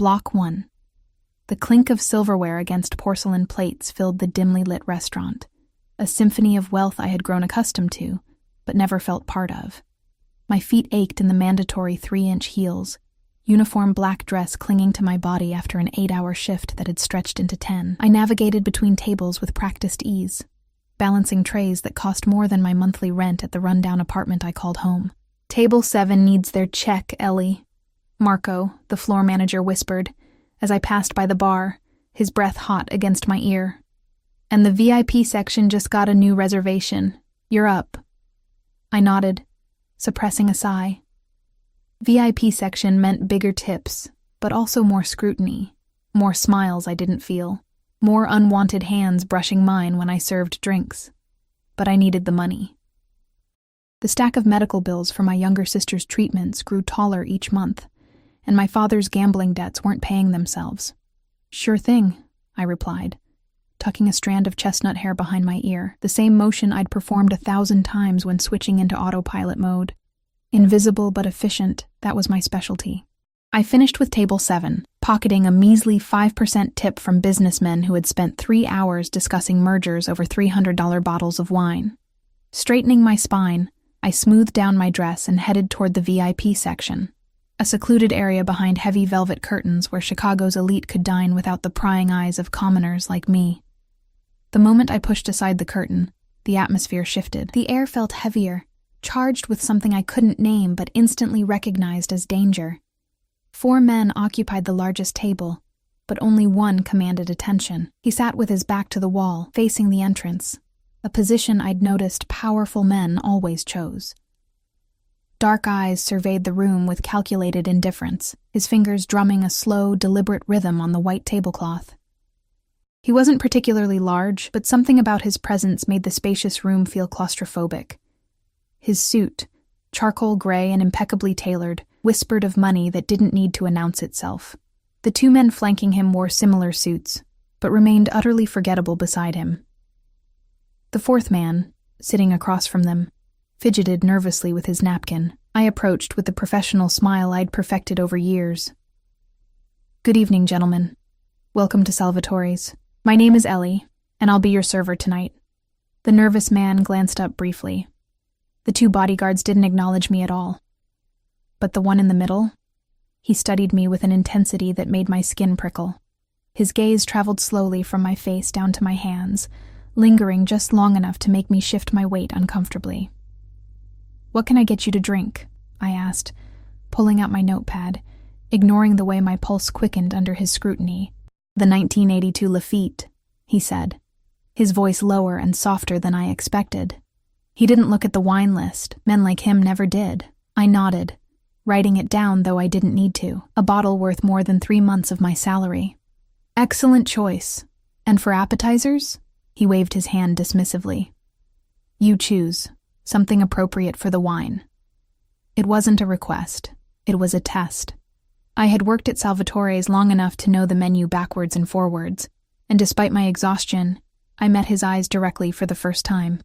Block 1. The clink of silverware against porcelain plates filled the dimly lit restaurant, a symphony of wealth I had grown accustomed to, but never felt part of. My feet ached in the mandatory 3-inch heels, uniform black dress clinging to my body after an 8-hour shift that had stretched into 10. I navigated between tables with practiced ease, balancing trays that cost more than my monthly rent at the rundown apartment I called home. "Table 7 needs their check, Ellie," Marco, the floor manager, whispered as I passed by the bar, his breath hot against my ear. "And the VIP section just got a new reservation. You're up." I nodded, suppressing a sigh. VIP section meant bigger tips, but also more scrutiny, more smiles I didn't feel, more unwanted hands brushing mine when I served drinks. But I needed the money. The stack of medical bills for my younger sister's treatments grew taller each month, and my father's gambling debts weren't paying themselves. "Sure thing," I replied, tucking a strand of chestnut hair behind my ear, the same motion I'd performed 1,000 times when switching into autopilot mode. Invisible but efficient, that was my specialty. I finished with table 7, pocketing a measly 5% tip from businessmen who had spent 3 hours discussing mergers over $300 bottles of wine. Straightening my spine, I smoothed down my dress and headed toward the VIP section, a secluded area behind heavy velvet curtains where Chicago's elite could dine without the prying eyes of commoners like me. The moment I pushed aside the curtain, the atmosphere shifted. The air felt heavier, charged with something I couldn't name but instantly recognized as danger. 4 men occupied the largest table, but only one commanded attention. He sat with his back to the wall, facing the entrance, a position I'd noticed powerful men always chose. Dark eyes surveyed the room with calculated indifference, his fingers drumming a slow, deliberate rhythm on the white tablecloth. He wasn't particularly large, but something about his presence made the spacious room feel claustrophobic. His suit, charcoal gray and impeccably tailored, whispered of money that didn't need to announce itself. The 2 men flanking him wore similar suits, but remained utterly forgettable beside him. The 4th man, sitting across from them, fidgeted nervously with his napkin. I approached with the professional smile I'd perfected over years. "Good evening, gentlemen. Welcome to Salvatore's. My name is Ellie, and I'll be your server tonight." The nervous man glanced up briefly. The 2 bodyguards didn't acknowledge me at all. But the one in the middle? He studied me with an intensity that made my skin prickle. His gaze traveled slowly from my face down to my hands, lingering just long enough to make me shift my weight uncomfortably. "What can I get you to drink?" I asked, pulling out my notepad, ignoring the way my pulse quickened under his scrutiny. "The 1982 Lafitte," he said, his voice lower and softer than I expected. He didn't look at the wine list. Men like him never did. I nodded, writing it down though I didn't need to. A bottle worth more than 3 months of my salary. "Excellent choice. And for appetizers?" He waved his hand dismissively. "You choose. Something appropriate for the wine." It wasn't a request. It was a test. I had worked at Salvatore's long enough to know the menu backwards and forwards, and despite my exhaustion, I met his eyes directly for the first time.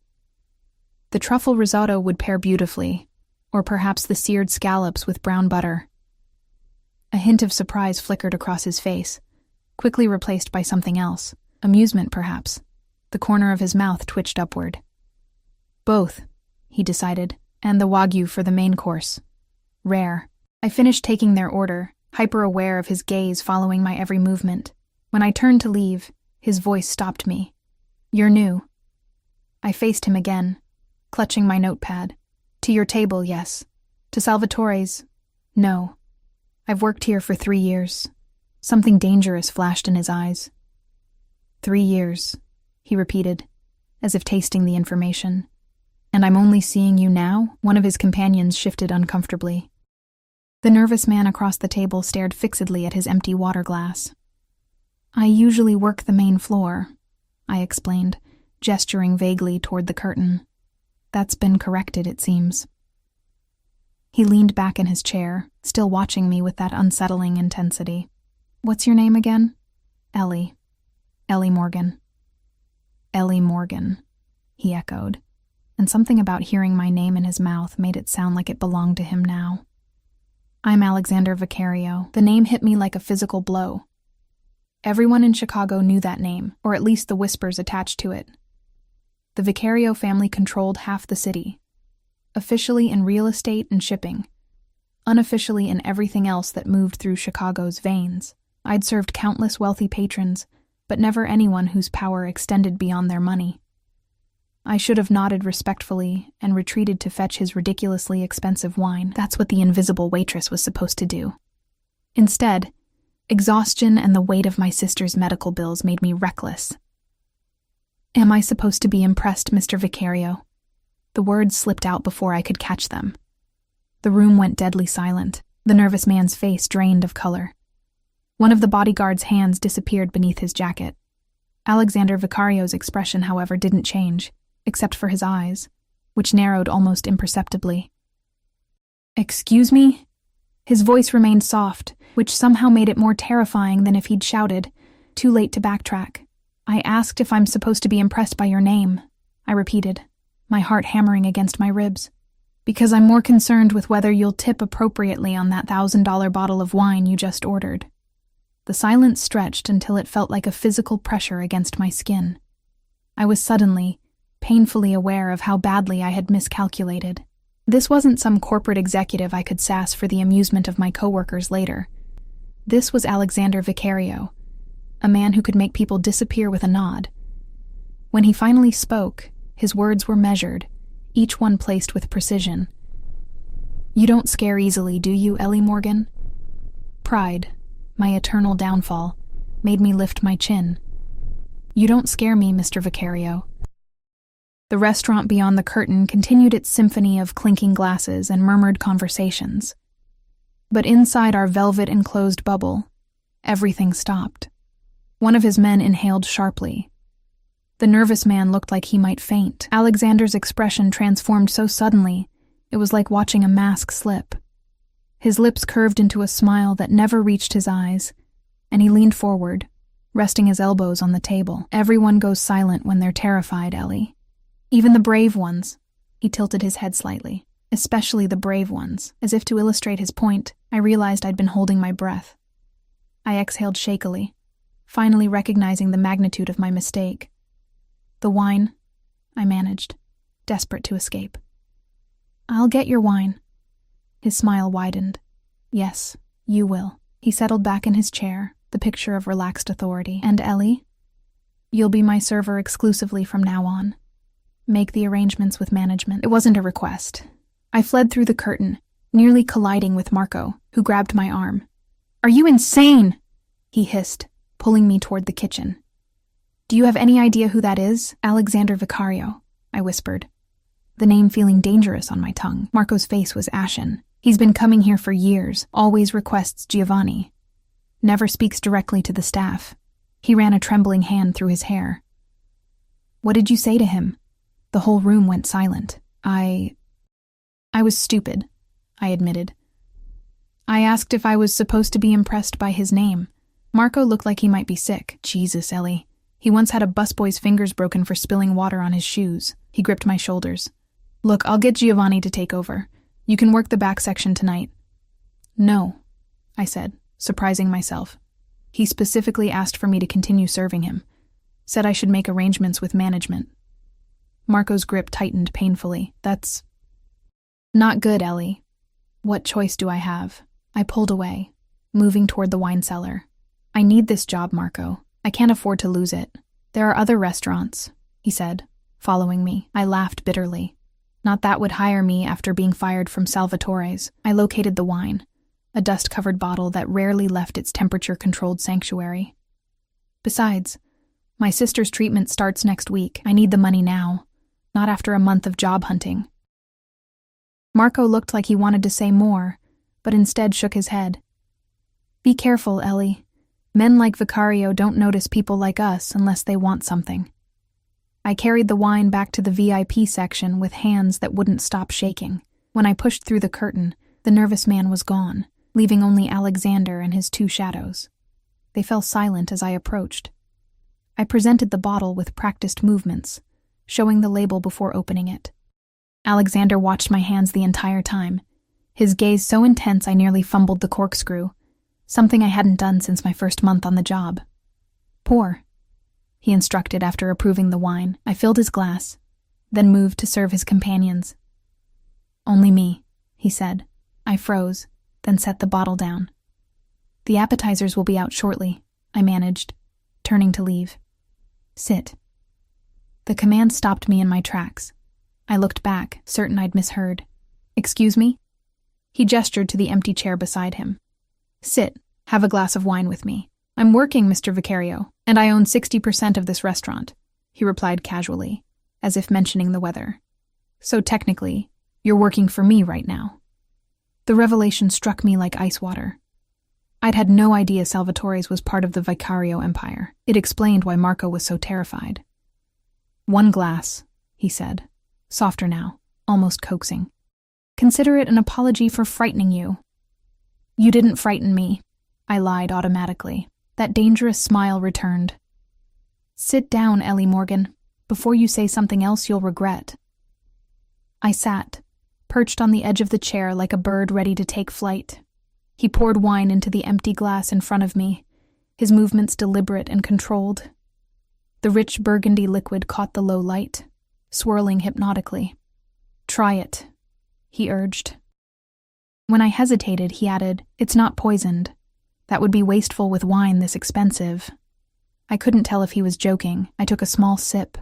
The truffle risotto would pair beautifully, or perhaps the seared scallops with brown butter. A hint of surprise flickered across his face, quickly replaced by something else. Amusement, perhaps. The corner of his mouth twitched upward. "Both," he decided, "and the Wagyu for the main course. Rare." I finished taking their order, hyper-aware of his gaze following my every movement. When I turned to leave, his voice stopped me. "You're new." I faced him again, clutching my notepad. "To your table, yes. To Salvatore's, no. I've worked here for 3 years." Something dangerous flashed in his eyes. 3 years, he repeated, as if tasting the information. "And I'm only seeing you now?" One of his companions shifted uncomfortably. The nervous man across the table stared fixedly at his empty water glass. "I usually work the main floor," I explained, gesturing vaguely toward the curtain. "That's been corrected, it seems." He leaned back in his chair, still watching me with that unsettling intensity. "What's your name again?" "Ellie. Ellie Morgan." "Ellie Morgan," he echoed, and something about hearing my name in his mouth made it sound like it belonged to him now. I'm Alexander Vicario. The name hit me like a physical blow. Everyone in Chicago knew that name, or at least the whispers attached to it. The Vicario family controlled half the city, officially in real estate and shipping, unofficially in everything else that moved through Chicago's veins. I'd served countless wealthy patrons, but never anyone whose power extended beyond their money. I should have nodded respectfully and retreated to fetch his ridiculously expensive wine. That's what the invisible waitress was supposed to do. Instead, exhaustion and the weight of my sister's medical bills made me reckless. Am I supposed to be impressed, Mr. Vicario? The words slipped out before I could catch them. The room went deadly silent. The nervous man's face drained of color. One of the bodyguard's hands disappeared beneath his jacket. Alexander Vicario's expression, however, didn't change, except for his eyes, which narrowed almost imperceptibly. Excuse me? His voice remained soft, which somehow made it more terrifying than if he'd shouted, too late to backtrack. I asked if I'm supposed to be impressed by your name, I repeated, my heart hammering against my ribs. Because I'm more concerned with whether you'll tip appropriately on that $1,000 bottle of wine you just ordered. The silence stretched until it felt like a physical pressure against my skin. I was suddenly, painfully aware of how badly I had miscalculated. This wasn't some corporate executive I could sass for the amusement of my coworkers later. This was Alexander Vicario, a man who could make people disappear with a nod. When he finally spoke, his words were measured, each one placed with precision. You don't scare easily, do you, Ellie Morgan? Pride, my eternal downfall, made me lift my chin. You don't scare me, Mr. Vicario. The restaurant beyond the curtain continued its symphony of clinking glasses and murmured conversations. But inside our velvet-enclosed bubble, everything stopped. One of his men inhaled sharply. The nervous man looked like he might faint. Alexander's expression transformed so suddenly, it was like watching a mask slip. His lips curved into a smile that never reached his eyes, and he leaned forward, resting his elbows on the table. Everyone goes silent when they're terrified, Ellie. Even the brave ones. He tilted his head slightly. Especially the brave ones. As if to illustrate his point, I realized I'd been holding my breath. I exhaled shakily, finally recognizing the magnitude of my mistake. The wine, I managed, desperate to escape. I'll get your wine. His smile widened. Yes, you will. He settled back in his chair, the picture of relaxed authority. And Ellie? You'll be my server exclusively from now on. Make the arrangements with management. It wasn't a request. I fled through the curtain, nearly colliding with Marco, who grabbed my arm. Are you insane? He hissed, pulling me toward the kitchen. Do you have any idea who that is? Alexander Vicario, I whispered, the name feeling dangerous on my tongue. Marco's face was ashen. He's been coming here for years, always requests Giovanni. Never speaks directly to the staff. He ran a trembling hand through his hair. What did you say to him? The whole room went silent. I was stupid, I admitted. I asked if I was supposed to be impressed by his name. Marco looked like he might be sick. Jesus, Ellie. He once had a busboy's fingers broken for spilling water on his shoes. He gripped my shoulders. Look, I'll get Giovanni to take over. You can work the back section tonight. No, I said, surprising myself. He specifically asked for me to continue serving him. Said I should make arrangements with management. Marco's grip tightened painfully. That's not good, Ellie. What choice do I have? I pulled away, moving toward the wine cellar. I need this job, Marco. I can't afford to lose it. There are other restaurants, he said, following me. I laughed bitterly. Not that would hire me after being fired from Salvatore's. I located the wine, a dust-covered bottle that rarely left its temperature-controlled sanctuary. Besides, my sister's treatment starts next week. I need the money now, not after a month of job hunting. Marco looked like he wanted to say more, but instead shook his head. Be careful, Ellie. Men like Vicario don't notice people like us unless they want something. I carried the wine back to the VIP section with hands that wouldn't stop shaking. When I pushed through the curtain, the nervous man was gone, leaving only Alexander and his two shadows. They fell silent as I approached. I presented the bottle with practiced movements, showing the label before opening it. Alexander watched my hands the entire time, his gaze so intense I nearly fumbled the corkscrew, something I hadn't done since my first month on the job. Pour, he instructed after approving the wine. I filled his glass, then moved to serve his companions. Only me, he said. I froze, then set the bottle down. The appetizers will be out shortly, I managed, turning to leave. Sit. The command stopped me in my tracks. I looked back, certain I'd misheard. Excuse me? He gestured to the empty chair beside him. Sit, have a glass of wine with me. I'm working, Mr. Vicario, and I own 60% of this restaurant, he replied casually, as if mentioning the weather. So technically, you're working for me right now. The revelation struck me like ice water. I'd had no idea Salvatore's was part of the Vicario empire. It explained why Marco was so terrified. One glass, he said, softer now, almost coaxing. Consider it an apology for frightening you. You didn't frighten me, I lied automatically. That dangerous smile returned. Sit down, Ellie Morgan. Before you say something else you'll regret. I sat, perched on the edge of the chair like a bird ready to take flight. He poured wine into the empty glass in front of me, his movements deliberate and controlled. The rich burgundy liquid caught the low light, swirling hypnotically. Try it, he urged. When I hesitated, he added, It's not poisoned. That would be wasteful with wine this expensive. I couldn't tell if he was joking. I took a small sip,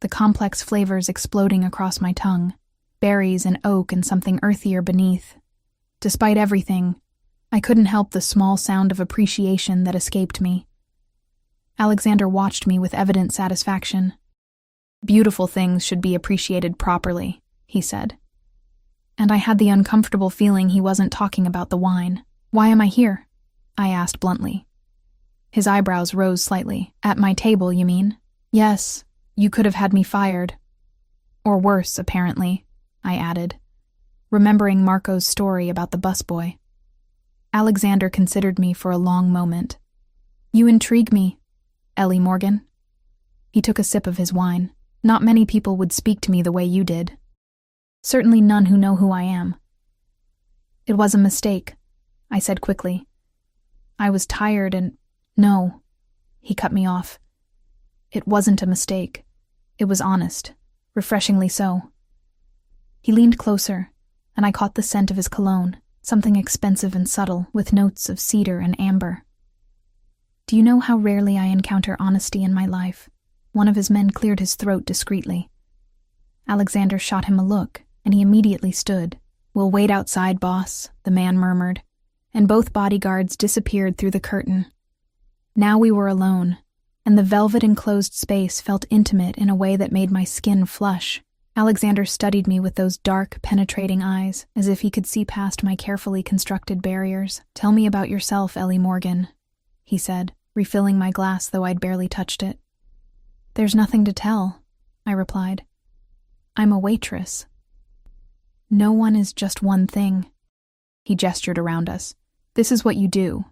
the complex flavors exploding across my tongue, berries and oak and something earthier beneath. Despite everything, I couldn't help the small sound of appreciation that escaped me. Alexander watched me with evident satisfaction. Beautiful things should be appreciated properly, he said. And I had the uncomfortable feeling he wasn't talking about the wine. Why am I here? I asked bluntly. His eyebrows rose slightly. At my table, you mean? Yes, you could have had me fired. Or worse, apparently, I added, remembering Marco's story about the busboy. Alexander considered me for a long moment. You intrigue me, Ellie Morgan. He took a sip of his wine. Not many people would speak to me the way you did. Certainly none who know who I am. It was a mistake, I said quickly. I was tired and... No, he cut me off. It wasn't a mistake. It was honest, refreshingly so. He leaned closer, and I caught the scent of his cologne, something expensive and subtle, with notes of cedar and amber. Do you know how rarely I encounter honesty in my life? One of his men cleared his throat discreetly. Alexander shot him a look, and he immediately stood. We'll wait outside, boss, the man murmured, and both bodyguards disappeared through the curtain. Now we were alone, and the velvet-enclosed space felt intimate in a way that made my skin flush. Alexander studied me with those dark, penetrating eyes, as if he could see past my carefully constructed barriers. Tell me about yourself, Ellie Morgan, he said, refilling my glass though I'd barely touched it. There's nothing to tell, I replied. I'm a waitress. No one is just one thing. He gestured around us. This is what you do,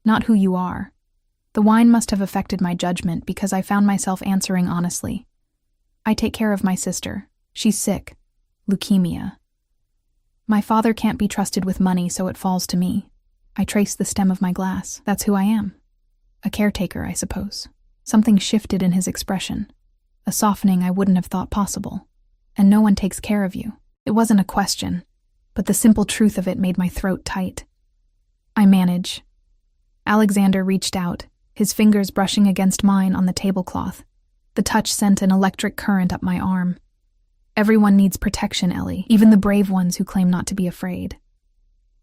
not who you are. The wine must have affected my judgment because I found myself answering honestly. I take care of my sister. She's sick. Leukemia. My father can't be trusted with money, so it falls to me. I trace the stem of my glass. That's who I am. A caretaker, I suppose. Something shifted in his expression. A softening I wouldn't have thought possible. And no one takes care of you. It wasn't a question, but the simple truth of it made my throat tight. I manage. Alexander reached out, his fingers brushing against mine on the tablecloth. The touch sent an electric current up my arm. Everyone needs protection, Ellie, even the brave ones who claim not to be afraid.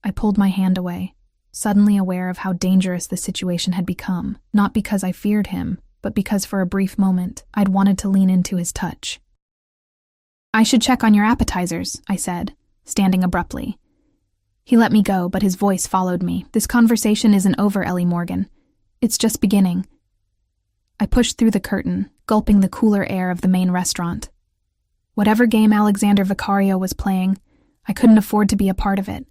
I pulled my hand away, suddenly aware of how dangerous the situation had become, not because I feared him, but because for a brief moment I'd wanted to lean into his touch. I should check on your appetizers, I said, standing abruptly. He let me go, but his voice followed me. This conversation isn't over, Ellie Morgan. It's just beginning. I pushed through the curtain, gulping the cooler air of the main restaurant. Whatever game Alexander Vicario was playing, I couldn't afford to be a part of it.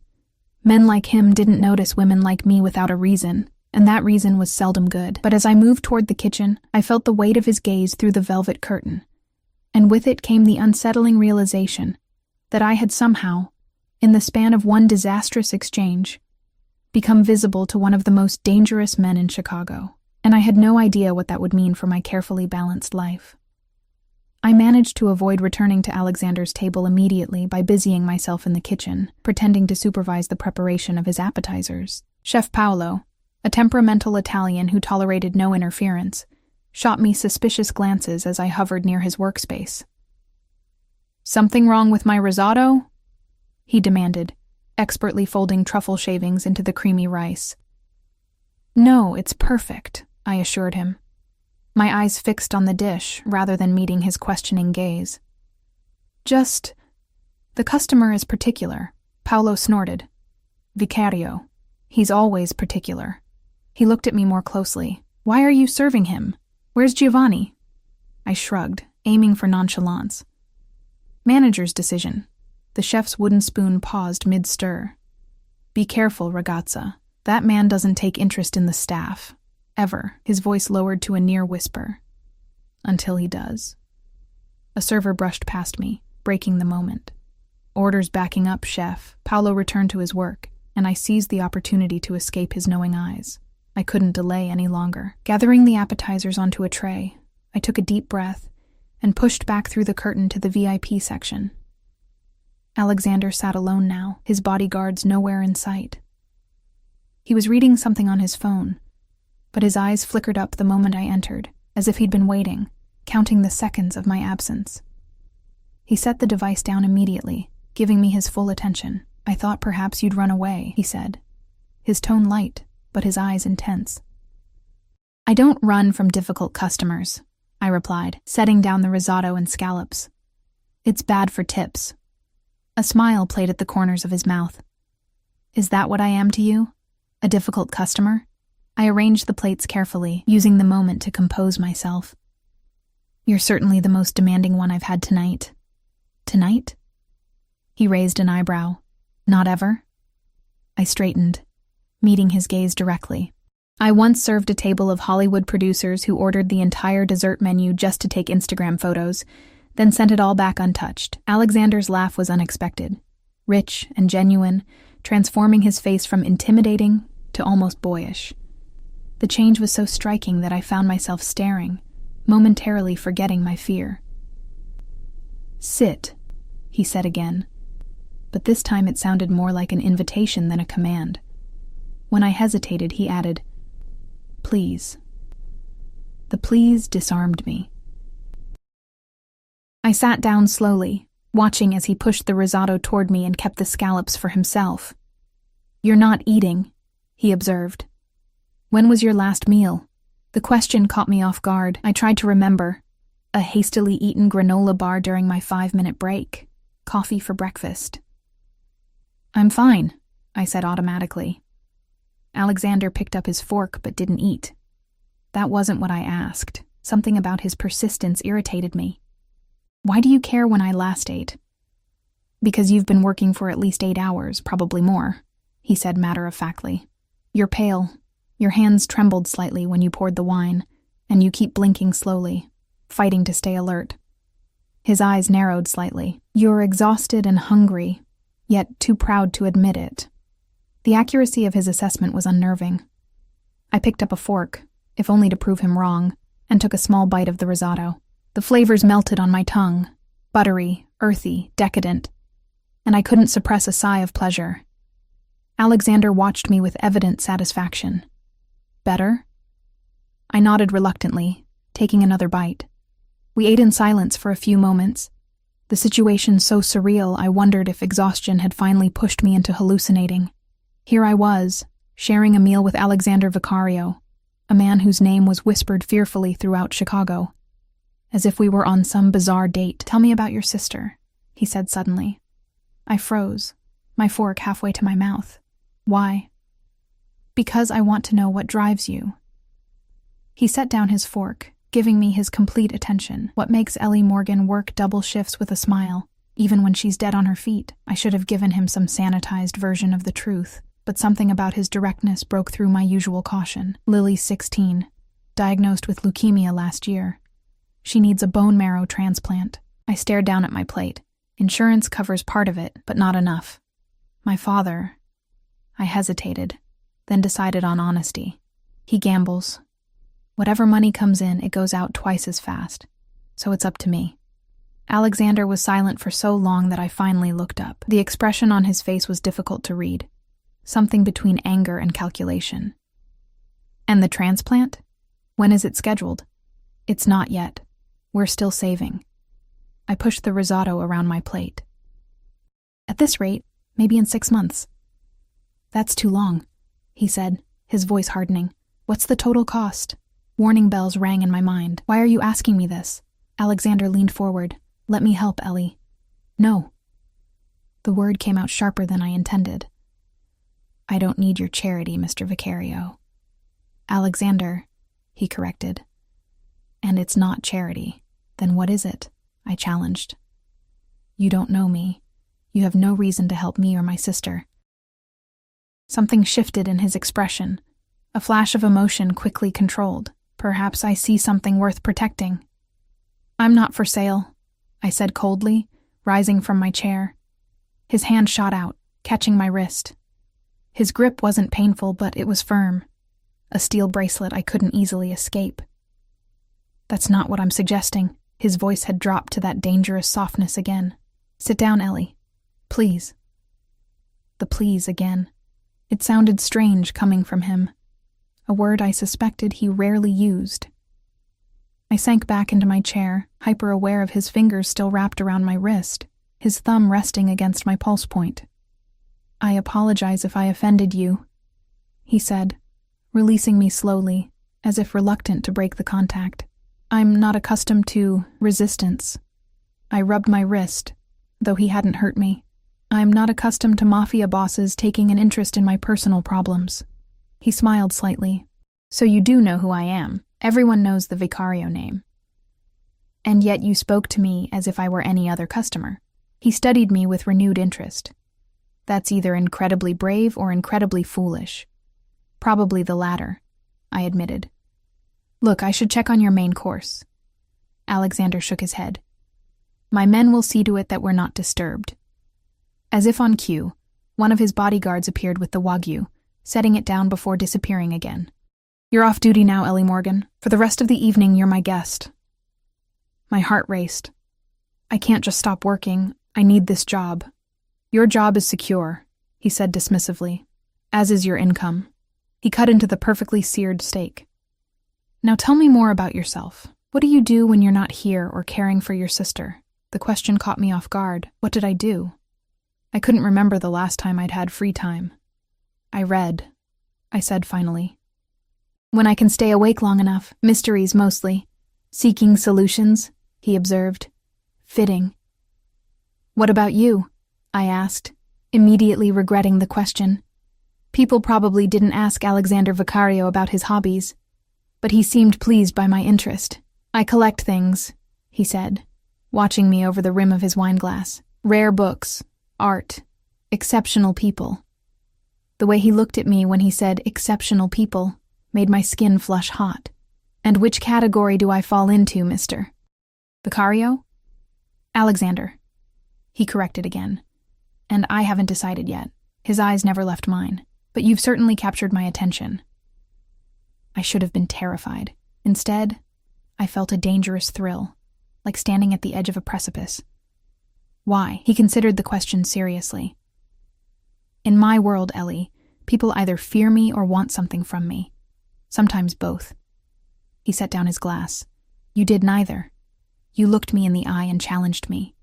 Men like him didn't notice women like me without a reason, and that reason was seldom good. But as I moved toward the kitchen, I felt the weight of his gaze through the velvet curtain, and with it came the unsettling realization that I had somehow, in the span of one disastrous exchange, become visible to one of the most dangerous men in Chicago, and I had no idea what that would mean for my carefully balanced life. I managed to avoid returning to Alexander's table immediately by busying myself in the kitchen, pretending to supervise the preparation of his appetizers. Chef Paolo, a temperamental Italian who tolerated no interference, shot me suspicious glances as I hovered near his workspace. "Something wrong with my risotto?" he demanded, expertly folding truffle shavings into the creamy rice. "No, it's perfect," I assured him, my eyes fixed on the dish rather than meeting his questioning gaze. "Just, the customer is particular," Paolo snorted. "Vicario. He's always particular." He looked at me more closely. "Why are you serving him? Where's Giovanni?" I shrugged, aiming for nonchalance. "Manager's decision." The chef's wooden spoon paused mid-stir. "Be careful, ragazza. That man doesn't take interest in the staff. Ever." His voice lowered to a near whisper. "Until he does." A server brushed past me, breaking the moment. "Orders backing up, chef." Paolo returned to his work, and I seized the opportunity to escape his knowing eyes. I couldn't delay any longer. Gathering the appetizers onto a tray, I took a deep breath and pushed back through the curtain to the VIP section. Alexander sat alone now, his bodyguards nowhere in sight. He was reading something on his phone, but his eyes flickered up the moment I entered, as if he'd been waiting, counting the seconds of my absence. He set the device down immediately, giving me his full attention. "I thought perhaps you'd run away," he said, his tone light, but his eyes intense. "I don't run from difficult customers," I replied, setting down the risotto and scallops. "It's bad for tips." A smile played at the corners of his mouth. "Is that what I am to you? A difficult customer?" I arranged the plates carefully, using the moment to compose myself. "You're certainly the most demanding one I've had tonight." "Tonight?" He raised an eyebrow. "Not ever?" I straightened, meeting his gaze directly. I once served a table of Hollywood producers who ordered the entire dessert menu just to take Instagram photos, then sent it all back untouched. Alexander's laugh was unexpected, rich and genuine, transforming his face from intimidating to almost boyish. The change was so striking that I found myself staring, momentarily forgetting my fear. "Sit," he said again, but this time it sounded more like an invitation than a command. When I hesitated, he added, "Please." The please disarmed me. I sat down slowly, watching as he pushed the risotto toward me and kept the scallops for himself. "You're not eating," he observed. "When was your last meal?" The question caught me off guard. I tried to remember. A hastily eaten granola bar during my 5-minute break. Coffee for breakfast. "I'm fine," I said automatically. Alexander picked up his fork but didn't eat. That wasn't what I asked. Something about his persistence irritated me. "Why do you care when I last ate?" "Because you've been working for at least 8 hours, probably more," he said matter-of-factly. "You're pale. Your hands trembled slightly when you poured the wine, and you keep blinking slowly, fighting to stay alert." His eyes narrowed slightly. "You're exhausted and hungry, yet too proud to admit it." The accuracy of his assessment was unnerving. I picked up a fork, if only to prove him wrong, and took a small bite of the risotto. The flavors melted on my tongue, buttery, earthy, decadent, and I couldn't suppress a sigh of pleasure. Alexander watched me with evident satisfaction. "Better?" I nodded reluctantly, taking another bite. We ate in silence for a few moments. The situation so surreal, I wondered if exhaustion had finally pushed me into hallucinating. Here I was, sharing a meal with Alexander Vicario, a man whose name was whispered fearfully throughout Chicago, as if we were on some bizarre date. "Tell me about your sister," he said suddenly. I froze, my fork halfway to my mouth. "Why?" "Because I want to know what drives you." He set down his fork, giving me his complete attention. "What makes Ellie Morgan work double shifts with a smile, even when she's dead on her feet?" I should have given him some sanitized version of the truth, but something about his directness broke through my usual caution. "Lily's 16, diagnosed with leukemia last year. She needs a bone marrow transplant." I stared down at my plate. "Insurance covers part of it, but not enough." My father. I hesitated, then decided on honesty. He gambles. Whatever money comes in, it goes out twice as fast. So it's up to me. Alexander was silent for so long that I finally looked up. The expression on his face was difficult to read. Something between anger and calculation. And the transplant? When is it scheduled? It's not yet. We're still saving. I pushed the risotto around my plate. At this rate, maybe in 6 months. That's too long, he said, his voice hardening. What's the total cost? Warning bells rang in my mind. Why are you asking me this? Alexander leaned forward. Let me help, Ellie. No. The word came out sharper than I intended. I don't need your charity, Mr. Vicario. Alexander, he corrected. And it's not charity. Then what is it? I challenged. You don't know me. You have no reason to help me or my sister. Something shifted in his expression. A flash of emotion quickly controlled. Perhaps I see something worth protecting. I'm not for sale, I said coldly, rising from my chair. His hand shot out, catching my wrist. His grip wasn't painful, but it was firm. A steel bracelet I couldn't easily escape. That's not what I'm suggesting. His voice had dropped to that dangerous softness again. Sit down, Ellie. Please. The please again. It sounded strange coming from him. A word I suspected he rarely used. I sank back into my chair, hyper-aware of his fingers still wrapped around my wrist, his thumb resting against my pulse point. I apologize if I offended you, he said, releasing me slowly, as if reluctant to break the contact. I'm not accustomed to resistance. I rubbed my wrist, though he hadn't hurt me. I'm not accustomed to Mafia bosses taking an interest in my personal problems. He smiled slightly. So you do know who I am. Everyone knows the Vicario name. And yet you spoke to me as if I were any other customer. He studied me with renewed interest. That's either incredibly brave or incredibly foolish. Probably the latter, I admitted. Look, I should check on your main course. Alexander shook his head. My men will see to it that we're not disturbed. As if on cue, one of his bodyguards appeared with the wagyu, setting it down before disappearing again. You're off duty now, Ellie Morgan. For the rest of the evening, you're my guest. My heart raced. I can't just stop working. I need this job. Your job is secure, he said dismissively, as is your income. He cut into the perfectly seared steak. Now tell me more about yourself. What do you do when you're not here or caring for your sister? The question caught me off guard. What did I do? I couldn't remember the last time I'd had free time. I read, I said finally. When I can stay awake long enough, mysteries mostly. Seeking solutions, he observed. Fitting. What about you? I asked, immediately regretting the question. People probably didn't ask Alexander Vicario about his hobbies, but he seemed pleased by my interest. I collect things, he said, watching me over the rim of his wineglass. Rare books, art, exceptional people. The way he looked at me when he said exceptional people made my skin flush hot. And which category do I fall into, Mr. Vicario? Alexander. He corrected again. And I haven't decided yet. His eyes never left mine. But you've certainly captured my attention. I should have been terrified. Instead, I felt a dangerous thrill, like standing at the edge of a precipice. Why? He considered the question seriously. In my world, Ellie, people either fear me or want something from me. Sometimes both. He set down his glass. You did neither. You looked me in the eye and challenged me.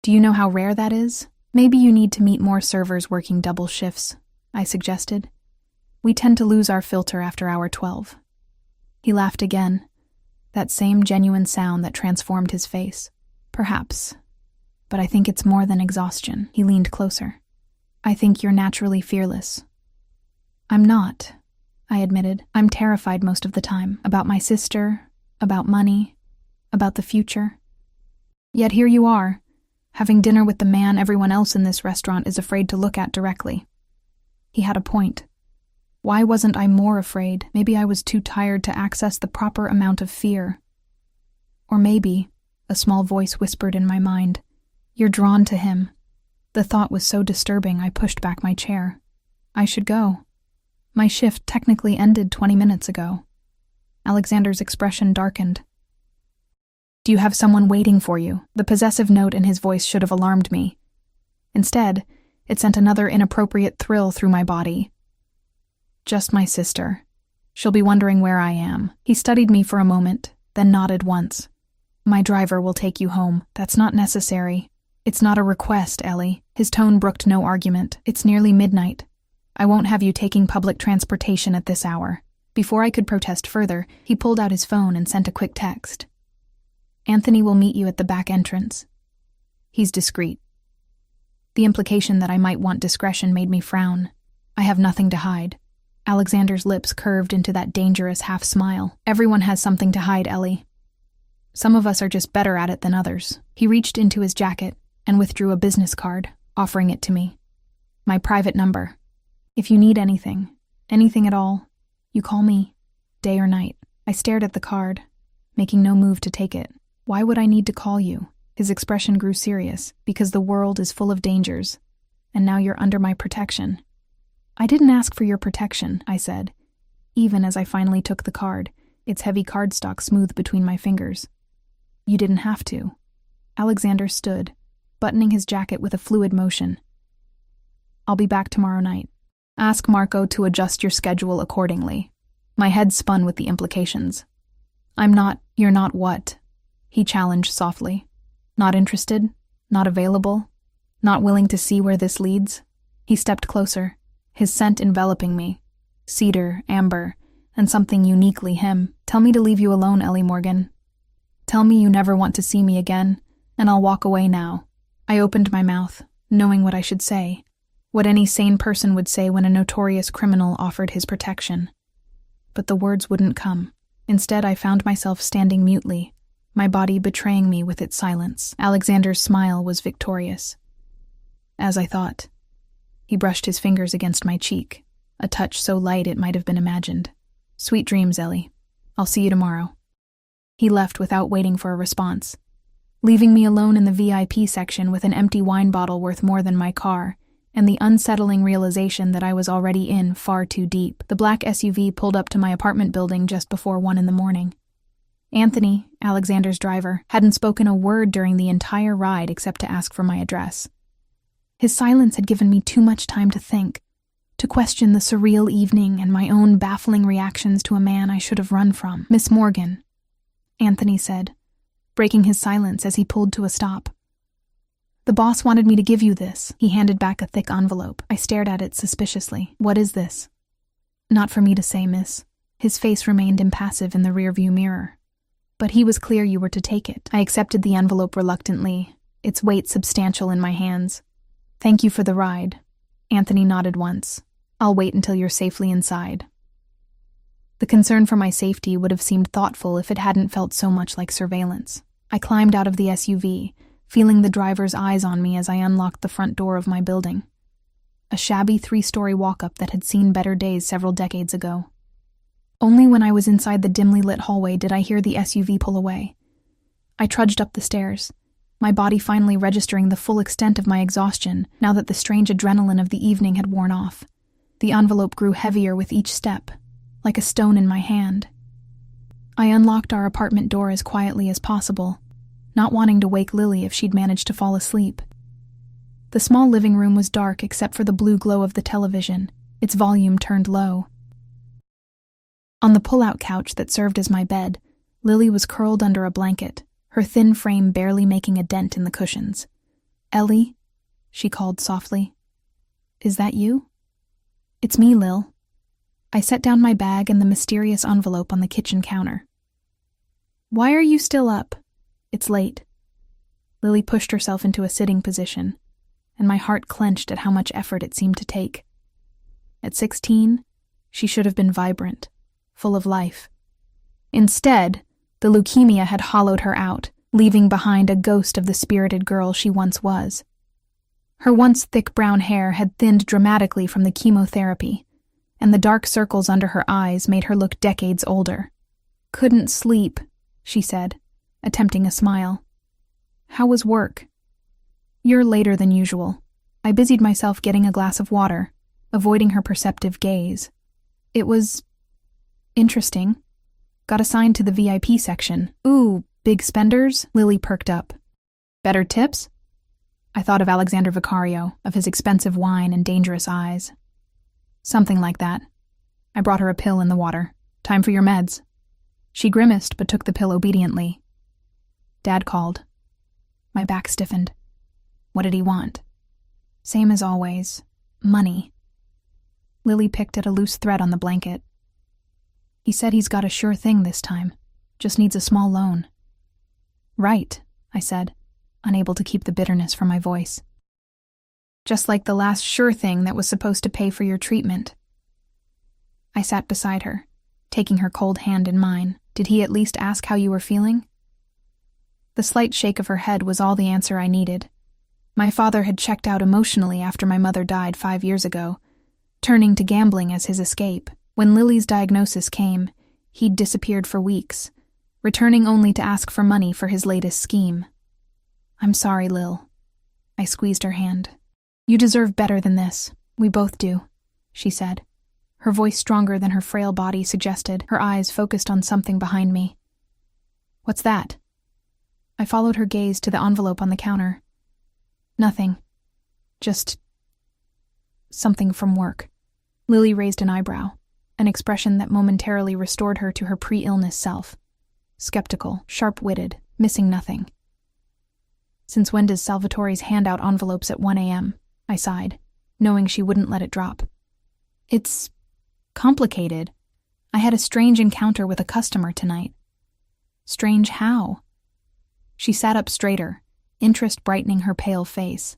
Do you know how rare that is? Maybe you need to meet more servers working double shifts, I suggested. We tend to lose our filter after hour 12. He laughed again, that same genuine sound that transformed his face. Perhaps. But I think it's more than exhaustion. He leaned closer. I think you're naturally fearless. I'm not, I admitted. I'm terrified most of the time, about my sister, about money, about the future. Yet here you are, having dinner with the man everyone else in this restaurant is afraid to look at directly. He had a point. Why wasn't I more afraid? Maybe I was too tired to access the proper amount of fear. Or maybe, a small voice whispered in my mind, you're drawn to him. The thought was so disturbing I pushed back my chair. I should go. My shift technically ended 20 minutes ago. Alexander's expression darkened. Do you have someone waiting for you? The possessive note in his voice should have alarmed me. Instead, it sent another inappropriate thrill through my body. Just my sister. She'll be wondering where I am. He studied me for a moment, then nodded once. My driver will take you home. That's not necessary. It's not a request, Ellie. His tone brooked no argument. It's nearly midnight. I won't have you taking public transportation at this hour. Before I could protest further, he pulled out his phone and sent a quick text. Anthony will meet you at the back entrance. He's discreet. The implication that I might want discretion made me frown. I have nothing to hide. Alexander's lips curved into that dangerous half-smile. Everyone has something to hide, Ellie. Some of us are just better at it than others. He reached into his jacket and withdrew a business card, offering it to me. My private number. If you need anything at all, you call me, day or night. I stared at the card, making no move to take it. Why would I need to call you? His expression grew serious, because the world is full of dangers, and now you're under my protection. I didn't ask for your protection, I said, even as I finally took the card, its heavy cardstock smooth between my fingers. You didn't have to. Alexander stood, buttoning his jacket with a fluid motion. I'll be back tomorrow night. Ask Marco to adjust your schedule accordingly. My head spun with the implications. You're not what? He challenged softly. Not interested? Not available? Not willing to see where this leads? He stepped closer, his scent enveloping me. Cedar, amber, and something uniquely him. Tell me to leave you alone, Ellie Morgan. Tell me you never want to see me again, and I'll walk away now. I opened my mouth, knowing what I should say. What any sane person would say when a notorious criminal offered his protection. But the words wouldn't come. Instead, I found myself standing mutely, my body betraying me with its silence. Alexander's smile was victorious. As I thought. He brushed his fingers against my cheek, a touch so light it might have been imagined. Sweet dreams, Ellie. I'll see you tomorrow. He left without waiting for a response, leaving me alone in the VIP section with an empty wine bottle worth more than my car, and the unsettling realization that I was already in far too deep. The black SUV pulled up to my apartment building just before 1 a.m. Anthony, Alexander's driver, hadn't spoken a word during the entire ride except to ask for my address. His silence had given me too much time to think, to question the surreal evening and my own baffling reactions to a man I should have run from. Miss Morgan, Anthony said, breaking his silence as he pulled to a stop. The boss wanted me to give you this. He handed back a thick envelope. I stared at it suspiciously. What is this? Not for me to say, miss. His face remained impassive in the rearview mirror. But he was clear you were to take it. I accepted the envelope reluctantly, its weight substantial in my hands. Thank you for the ride. Anthony nodded once. I'll wait until you're safely inside. The concern for my safety would have seemed thoughtful if it hadn't felt so much like surveillance. I climbed out of the SUV, feeling the driver's eyes on me as I unlocked the front door of my building. A shabby 3-story walk-up that had seen better days several decades ago. Only when I was inside the dimly lit hallway did I hear the SUV pull away. I trudged up the stairs, my body finally registering the full extent of my exhaustion now that the strange adrenaline of the evening had worn off. The envelope grew heavier with each step, like a stone in my hand. I unlocked our apartment door as quietly as possible, not wanting to wake Lily if she'd managed to fall asleep. The small living room was dark except for the blue glow of the television, its volume turned low. On the pull-out couch that served as my bed, Lily was curled under a blanket, her thin frame barely making a dent in the cushions. Ellie, she called softly. Is that you? It's me, Lil. I set down my bag and the mysterious envelope on the kitchen counter. Why are you still up? It's late. Lily pushed herself into a sitting position, and my heart clenched at how much effort it seemed to take. At 16, she should have been vibrant, full of life. Instead, the leukemia had hollowed her out, leaving behind a ghost of the spirited girl she once was. Her once thick brown hair had thinned dramatically from the chemotherapy, and the dark circles under her eyes made her look decades older. Couldn't sleep, she said, attempting a smile. How was work? You're later than usual. I busied myself getting a glass of water, avoiding her perceptive gaze. It was interesting. Got assigned to the VIP section. Ooh, big spenders? Lily perked up. Better tips? I thought of Alexander Vicario, of his expensive wine and dangerous eyes. Something like that. I brought her a pill in the water. Time for your meds. She grimaced but took the pill obediently. Dad called. My back stiffened. What did he want? Same as always. Money. Lily picked at a loose thread on the blanket. He said he's got a sure thing this time. Just needs a small loan. Right, I said, unable to keep the bitterness from my voice. Just like the last sure thing that was supposed to pay for your treatment. I sat beside her, taking her cold hand in mine. Did he at least ask how you were feeling? The slight shake of her head was all the answer I needed. My father had checked out emotionally after my mother died 5 years ago, turning to gambling as his escape. When Lily's diagnosis came, he'd disappeared for weeks, returning only to ask for money for his latest scheme. I'm sorry, Lil. I squeezed her hand. You deserve better than this. We both do, she said. Her voice stronger than her frail body suggested, her eyes focused on something behind me. What's that? I followed her gaze to the envelope on the counter. Nothing. Just something from work. Lily raised an eyebrow, an expression that momentarily restored her to her pre-illness self. Skeptical, sharp-witted, missing nothing. Since when does Salvatore's hand out envelopes at 1 a.m.? I sighed, knowing she wouldn't let it drop. It's complicated. I had a strange encounter with a customer tonight. Strange how? She sat up straighter, interest brightening her pale face.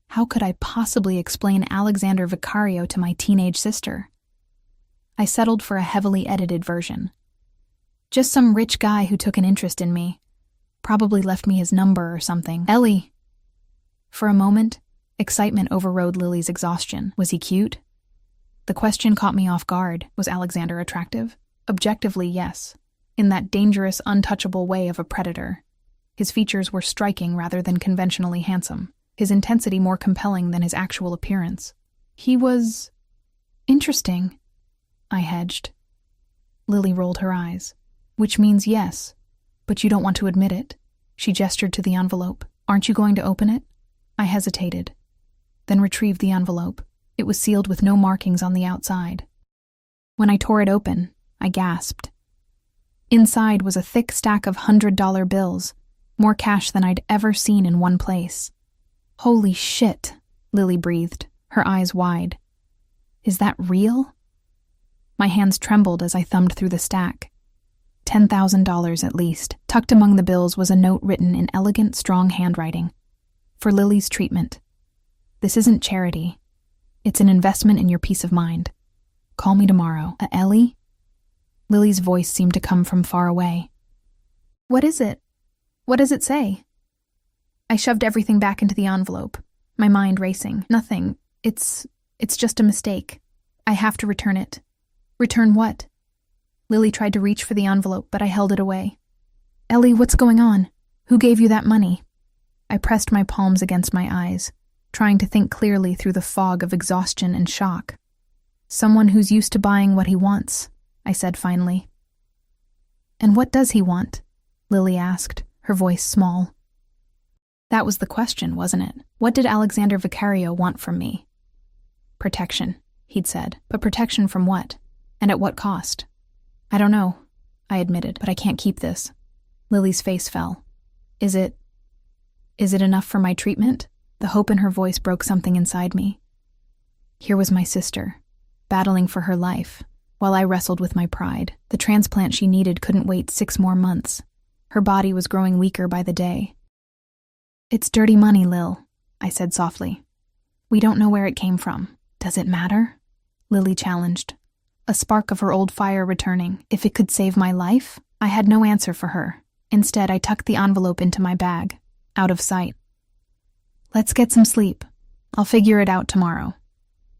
How could I possibly explain Alexander Vicario to my teenage sister? I settled for a heavily edited version. Just some rich guy who took an interest in me. Probably left me his number or something. Ellie! For a moment, excitement overrode Lily's exhaustion. Was he cute? The question caught me off guard. Was Alexander attractive? Objectively, yes. In that dangerous, untouchable way of a predator. His features were striking rather than conventionally handsome. His intensity more compelling than his actual appearance. He was interesting, I hedged. Lily rolled her eyes. Which means yes, but you don't want to admit it. She gestured to the envelope. Aren't you going to open it? I hesitated, then retrieved the envelope. It was sealed with no markings on the outside. When I tore it open, I gasped. Inside was a thick stack of $100 bills, more cash than I'd ever seen in one place. Holy shit, Lily breathed, her eyes wide. Is that real? My hands trembled as I thumbed through the stack. $10,000 at least. Tucked among the bills was a note written in elegant, strong handwriting. For Lily's treatment. This isn't charity. It's an investment in your peace of mind. Call me tomorrow. Ellie? Lily's voice seemed to come from far away. What is it? What does it say? I shoved everything back into the envelope, my mind racing. Nothing. It's just a mistake. I have to return it. Return what? Lily tried to reach for the envelope, but I held it away. Ellie, what's going on? Who gave you that money? I pressed my palms against my eyes, trying to think clearly through the fog of exhaustion and shock. Someone who's used to buying what he wants, I said finally. And what does he want? Lily asked, her voice small. That was the question, wasn't it? What did Alexander Vicario want from me? Protection, he'd said. But protection from what? And at what cost? I don't know, I admitted, but I can't keep this. Lily's face fell. Is it enough for my treatment? The hope in her voice broke something inside me. Here was my sister, battling for her life, while I wrestled with my pride. The transplant she needed couldn't wait 6 more months. Her body was growing weaker by the day. It's dirty money, Lil, I said softly. We don't know where it came from. Does it matter? Lily challenged, a spark of her old fire returning. If it could save my life? I had no answer for her. Instead, I tucked the envelope into my bag, out of sight. Let's get some sleep. I'll figure it out tomorrow.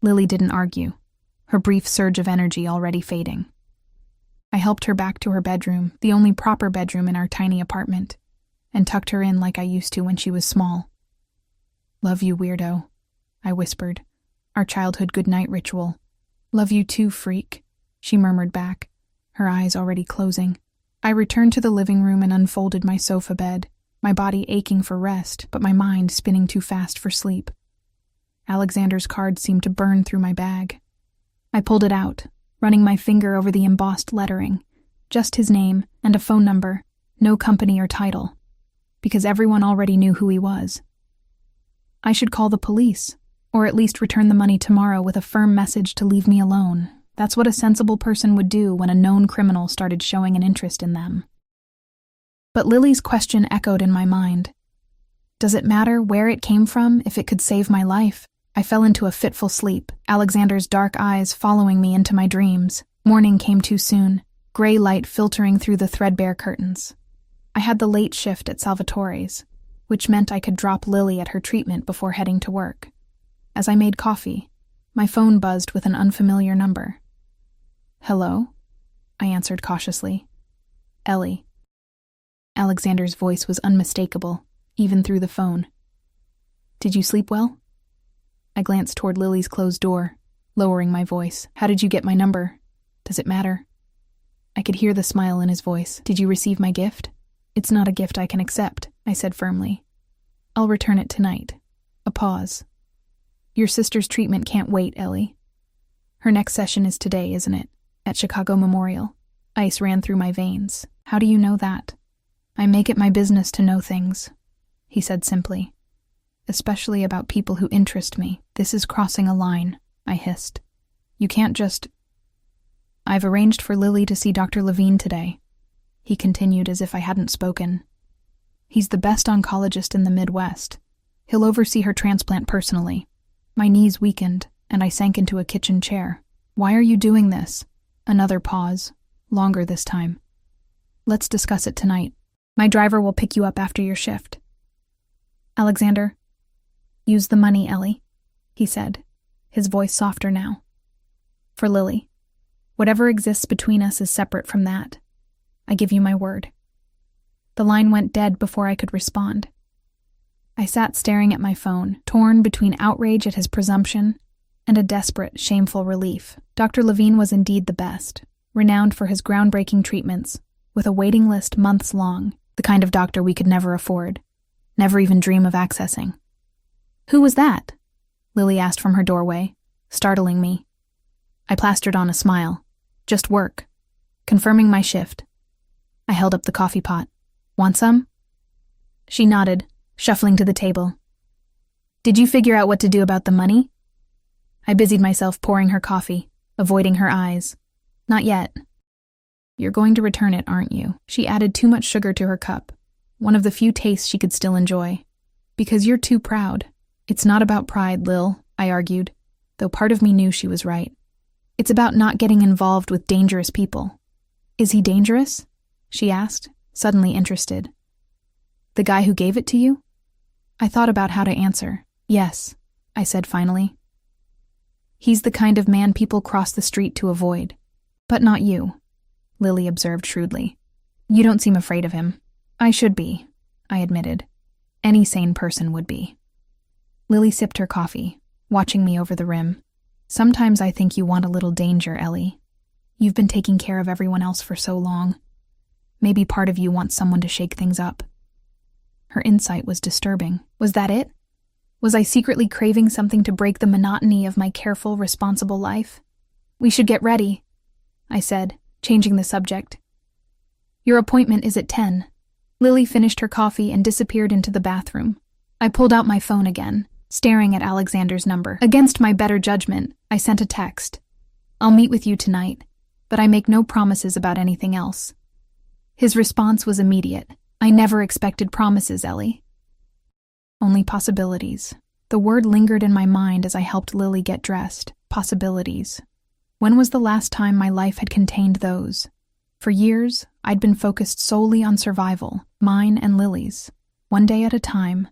Lily didn't argue, her brief surge of energy already fading. I helped her back to her bedroom, the only proper bedroom in our tiny apartment, and tucked her in like I used to when she was small. Love you, weirdo, I whispered. Our childhood goodnight ritual. Love you too, freak, she murmured back, her eyes already closing. I returned to the living room and unfolded my sofa bed, my body aching for rest, but my mind spinning too fast for sleep. Alexander's card seemed to burn through my bag. I pulled it out, running my finger over the embossed lettering. Just his name and a phone number, no company or title, because everyone already knew who he was. I should call the police, or at least return the money tomorrow with a firm message to leave me alone. That's what a sensible person would do when a known criminal started showing an interest in them. But Lily's question echoed in my mind. Does it matter where it came from if it could save my life? I fell into a fitful sleep, Alexander's dark eyes following me into my dreams. Morning came too soon, gray light filtering through the threadbare curtains. I had the late shift at Salvatore's, which meant I could drop Lily at her treatment before heading to work. As I made coffee, my phone buzzed with an unfamiliar number. Hello? I answered cautiously. Ellie. Alexander's voice was unmistakable, even through the phone. Did you sleep well? I glanced toward Lily's closed door, lowering my voice. How did you get my number? Does it matter? I could hear the smile in his voice. Did you receive my gift? It's not a gift I can accept, I said firmly. I'll return it tonight. A pause. Your sister's treatment can't wait, Ellie. Her next session is today, isn't it? At Chicago Memorial. Ice ran through my veins. How do you know that? I make it my business to know things, he said simply. Especially about people who interest me. This is crossing a line, I hissed. You can't just... I've arranged for Lily to see Dr. Levine today, he continued as if I hadn't spoken. He's the best oncologist in the Midwest. He'll oversee her transplant personally. My knees weakened, and I sank into a kitchen chair. Why are you doing this? Another pause, longer this time. Let's discuss it tonight. My driver will pick you up after your shift. Alexander, use the money, Ellie, he said, his voice softer now. For Lily. Whatever exists between us is separate from that. I give you my word. The line went dead before I could respond. I sat staring at my phone, torn between outrage at his presumption and a desperate, shameful relief. Dr. Levine was indeed the best, renowned for his groundbreaking treatments, with a waiting list months long, the kind of doctor we could never afford, never even dream of accessing. Who was that? Lily asked from her doorway, startling me. I plastered on a smile. Just work. Confirming my shift. I held up the coffee pot. Want some? She nodded, shuffling to the table. Did you figure out what to do about the money? I busied myself pouring her coffee, avoiding her eyes. Not yet. You're going to return it, aren't you? She added too much sugar to her cup, one of the few tastes she could still enjoy. Because you're too proud. It's not about pride, Lil, I argued, though part of me knew she was right. It's about not getting involved with dangerous people. Is he dangerous? She asked, suddenly interested. The guy who gave it to you? I thought about how to answer. Yes, I said finally. He's the kind of man people cross the street to avoid. But not you, Lily observed shrewdly. You don't seem afraid of him. I should be, I admitted. Any sane person would be. Lily sipped her coffee, watching me over the rim. Sometimes I think you want a little danger, Ellie. You've been taking care of everyone else for so long. Maybe part of you wants someone to shake things up. Her insight was disturbing. Was that it? Was I secretly craving something to break the monotony of my careful, responsible life? We should get ready, I said, changing the subject. Your appointment is at 10. Lily finished her coffee and disappeared into the bathroom. I pulled out my phone again, staring at Alexander's number. Against my better judgment, I sent a text. I'll meet with you tonight, but I make no promises about anything else. His response was immediate. I never expected promises, Ellie. Only possibilities. The word lingered in my mind as I helped Lily get dressed. Possibilities. When was the last time my life had contained those? For years, I'd been focused solely on survival, mine and Lily's. One day at a time,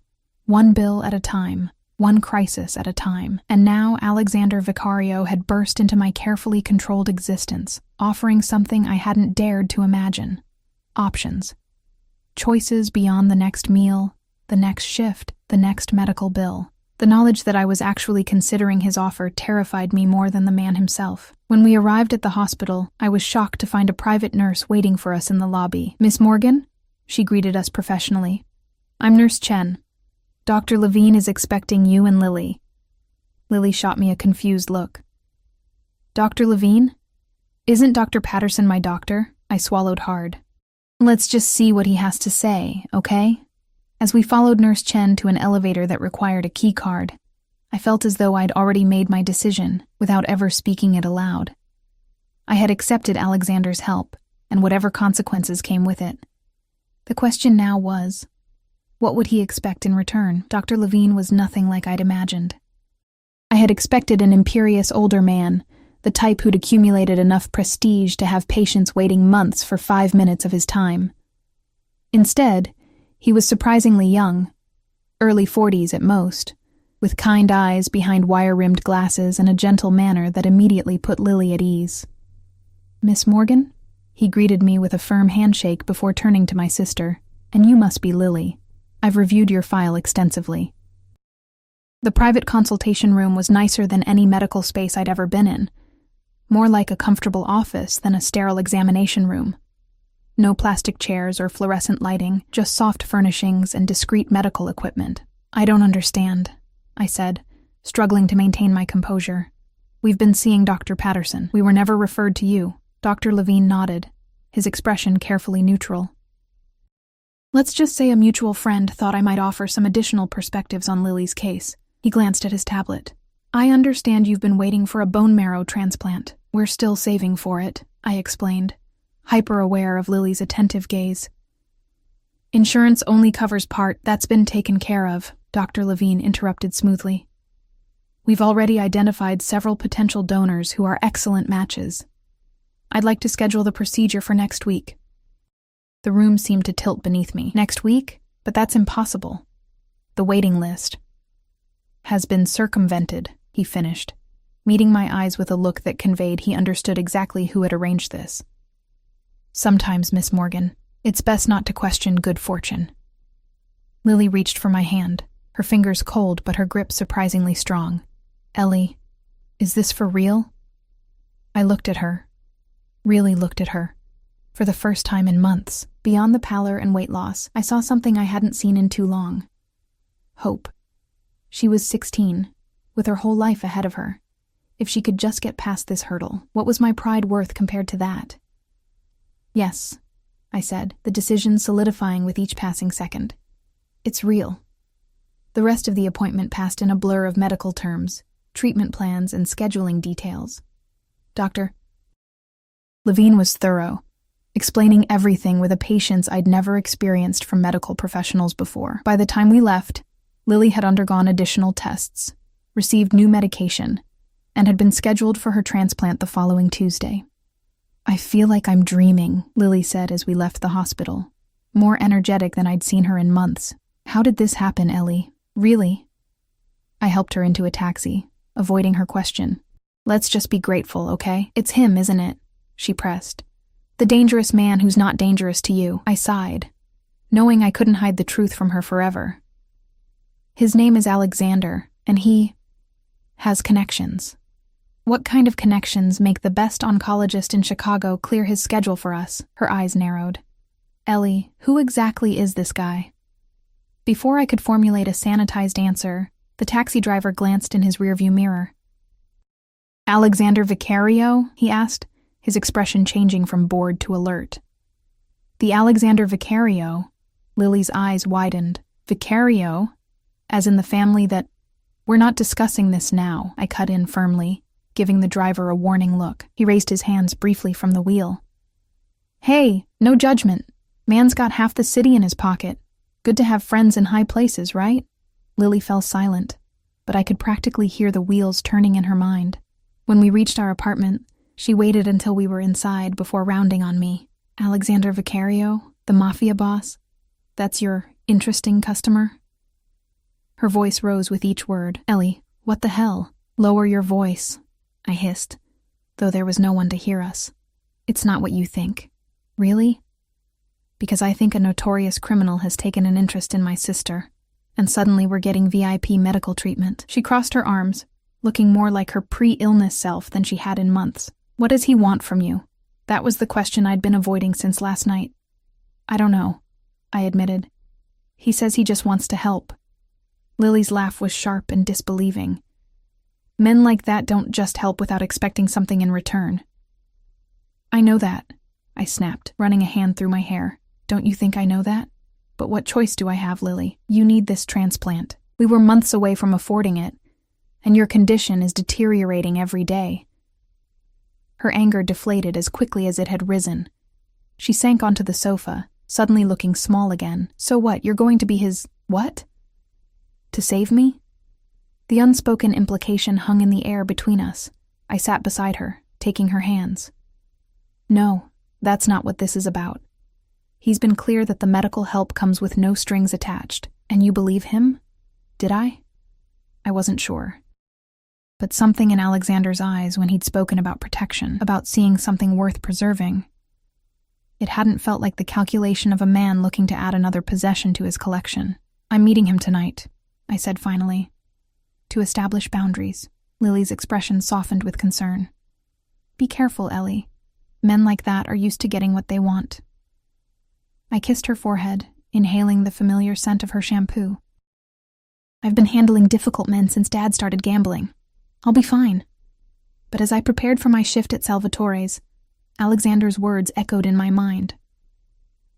one bill at a time, one crisis at a time. And now Alexander Vicario had burst into my carefully controlled existence, offering something I hadn't dared to imagine. Options. Choices beyond the next meal, the next shift, the next medical bill. The knowledge that I was actually considering his offer terrified me more than the man himself. When we arrived at the hospital, I was shocked to find a private nurse waiting for us in the lobby. "Miss Morgan?" She greeted us professionally. "I'm Nurse Chen. Dr. Levine is expecting you and Lily." Lily shot me a confused look. "Dr. Levine? Isn't Dr. Patterson my doctor?" I swallowed hard. "Let's just see what he has to say, okay?" As we followed Nurse Chen to an elevator that required a key card, I felt as though I'd already made my decision without ever speaking it aloud. I had accepted Alexander's help, and whatever consequences came with it. The question now was, what would he expect in return? Dr. Levine was nothing like I'd imagined. I had expected an imperious older man, the type who'd accumulated enough prestige to have patients waiting months for 5 minutes of his time. Instead, he was surprisingly young, early 40s at most, with kind eyes behind wire-rimmed glasses and a gentle manner that immediately put Lily at ease. "Miss Morgan?" He greeted me with a firm handshake before turning to my sister. "And you must be Lily. I've reviewed your file extensively." The private consultation room was nicer than any medical space I'd ever been in, more like a comfortable office than a sterile examination room. No plastic chairs or fluorescent lighting, just soft furnishings and discreet medical equipment. "I don't understand," I said, struggling to maintain my composure. "We've been seeing Dr. Patterson. We were never referred to you." Dr. Levine nodded, his expression carefully neutral. "Let's just say a mutual friend thought I might offer some additional perspectives on Lily's case." He glanced at his tablet. "I understand you've been waiting for a bone marrow transplant. We're still saving for it," I explained, hyper-aware of Lily's attentive gaze. "Insurance only covers part. That's been taken care of," Dr. Levine interrupted smoothly. "We've already identified several potential donors who are excellent matches. I'd like to schedule the procedure for next week." The room seemed to tilt beneath me. "Next week? But that's impossible. The waiting list has been circumvented," he finished, meeting my eyes with a look that conveyed he understood exactly who had arranged this. "Sometimes, Miss Morgan, it's best not to question good fortune." Lily reached for my hand, her fingers cold but her grip surprisingly strong. "Ellie, is this for real?" I looked at her, really looked at her. For the first time in months, beyond the pallor and weight loss, I saw something I hadn't seen in too long. Hope. She was 16, with her whole life ahead of her. If she could just get past this hurdle, what was my pride worth compared to that? "Yes," I said, the decision solidifying with each passing second. "It's real." The rest of the appointment passed in a blur of medical terms, treatment plans, and scheduling details. Dr. Levine was thorough, explaining everything with a patience I'd never experienced from medical professionals before. By the time we left, Lily had undergone additional tests, received new medication, and had been scheduled for her transplant the following Tuesday. "I feel like I'm dreaming," Lily said as we left the hospital, more energetic than I'd seen her in months. "How did this happen, Ellie? Really?" I helped her into a taxi, avoiding her question. "Let's just be grateful, okay? It's him, isn't it?" she pressed. "The dangerous man who's not dangerous to you." I sighed, knowing I couldn't hide the truth from her forever. "His name is Alexander, and he has connections." "What kind of connections make the best oncologist in Chicago clear his schedule for us?" Her eyes narrowed. "Ellie, who exactly is this guy?" Before I could formulate a sanitized answer, the taxi driver glanced in his rearview mirror. "Alexander Vicario?" he asked, his expression changing from bored to alert. "The Alexander Vicario?" Lily's eyes widened. "Vicario? As in the family that—" "We're not discussing this now," I cut in firmly, giving the driver a warning look. He raised his hands briefly from the wheel. "Hey, no judgment. Man's got half the city in his pocket. Good to have friends in high places, right?" Lily fell silent, but I could practically hear the wheels turning in her mind. When we reached our apartment, she waited until we were inside before rounding on me. "Alexander Vicario, the Mafia boss? That's your interesting customer?" Her voice rose with each word. "Ellie, what the hell? Lower your voice," I hissed, though there was no one to hear us. "It's not what you think." "Really?" "Because I think a notorious criminal has taken an interest in my sister, and suddenly we're getting VIP medical treatment. She crossed her arms, looking more like her pre-illness self than she had in months. What does he want from you? That was the question I'd been avoiding since last night. I don't know, I admitted. He says he just wants to help. Lily's laugh was sharp and disbelieving. Men like that don't just help without expecting something in return. I know that, I snapped, running a hand through my hair. Don't you think I know that? But what choice do I have, Lily? You need this transplant. We were months away from affording it, and your condition is deteriorating every day. Her anger deflated as quickly as it had risen. She sank onto the sofa, suddenly looking small again. So what, you're going to be his… what? To save me? The unspoken implication hung in the air between us. I sat beside her, taking her hands. No, that's not what this is about. He's been clear that the medical help comes with no strings attached. And you believe him? Did I? I wasn't sure. But something in Alexander's eyes when he'd spoken about protection, about seeing something worth preserving. It hadn't felt like the calculation of a man looking to add another possession to his collection. I'm meeting him tonight, I said finally. To establish boundaries. Lily's expression softened with concern. Be careful, Ellie. Men like that are used to getting what they want. I kissed her forehead, inhaling the familiar scent of her shampoo. I've been handling difficult men since Dad started gambling. I'll be fine. But as I prepared for my shift at Salvatore's, Alexander's words echoed in my mind.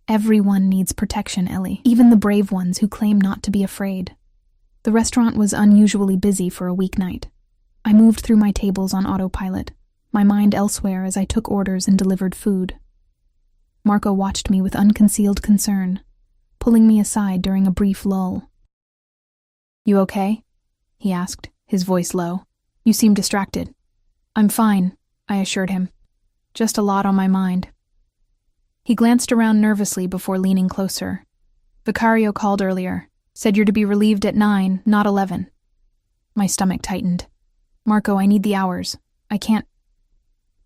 Everyone needs protection, Ellie, even the brave ones who claim not to be afraid. The restaurant was unusually busy for a weeknight. I moved through my tables on autopilot, my mind elsewhere as I took orders and delivered food. Marco watched me with unconcealed concern, pulling me aside during a brief lull. You okay? He asked, his voice low. You seem distracted. I'm fine, I assured him. Just a lot on my mind. He glanced around nervously before leaning closer. Vicario called earlier, said you're to be relieved at 9, not 11. My stomach tightened. Marco, I need the hours. I can't…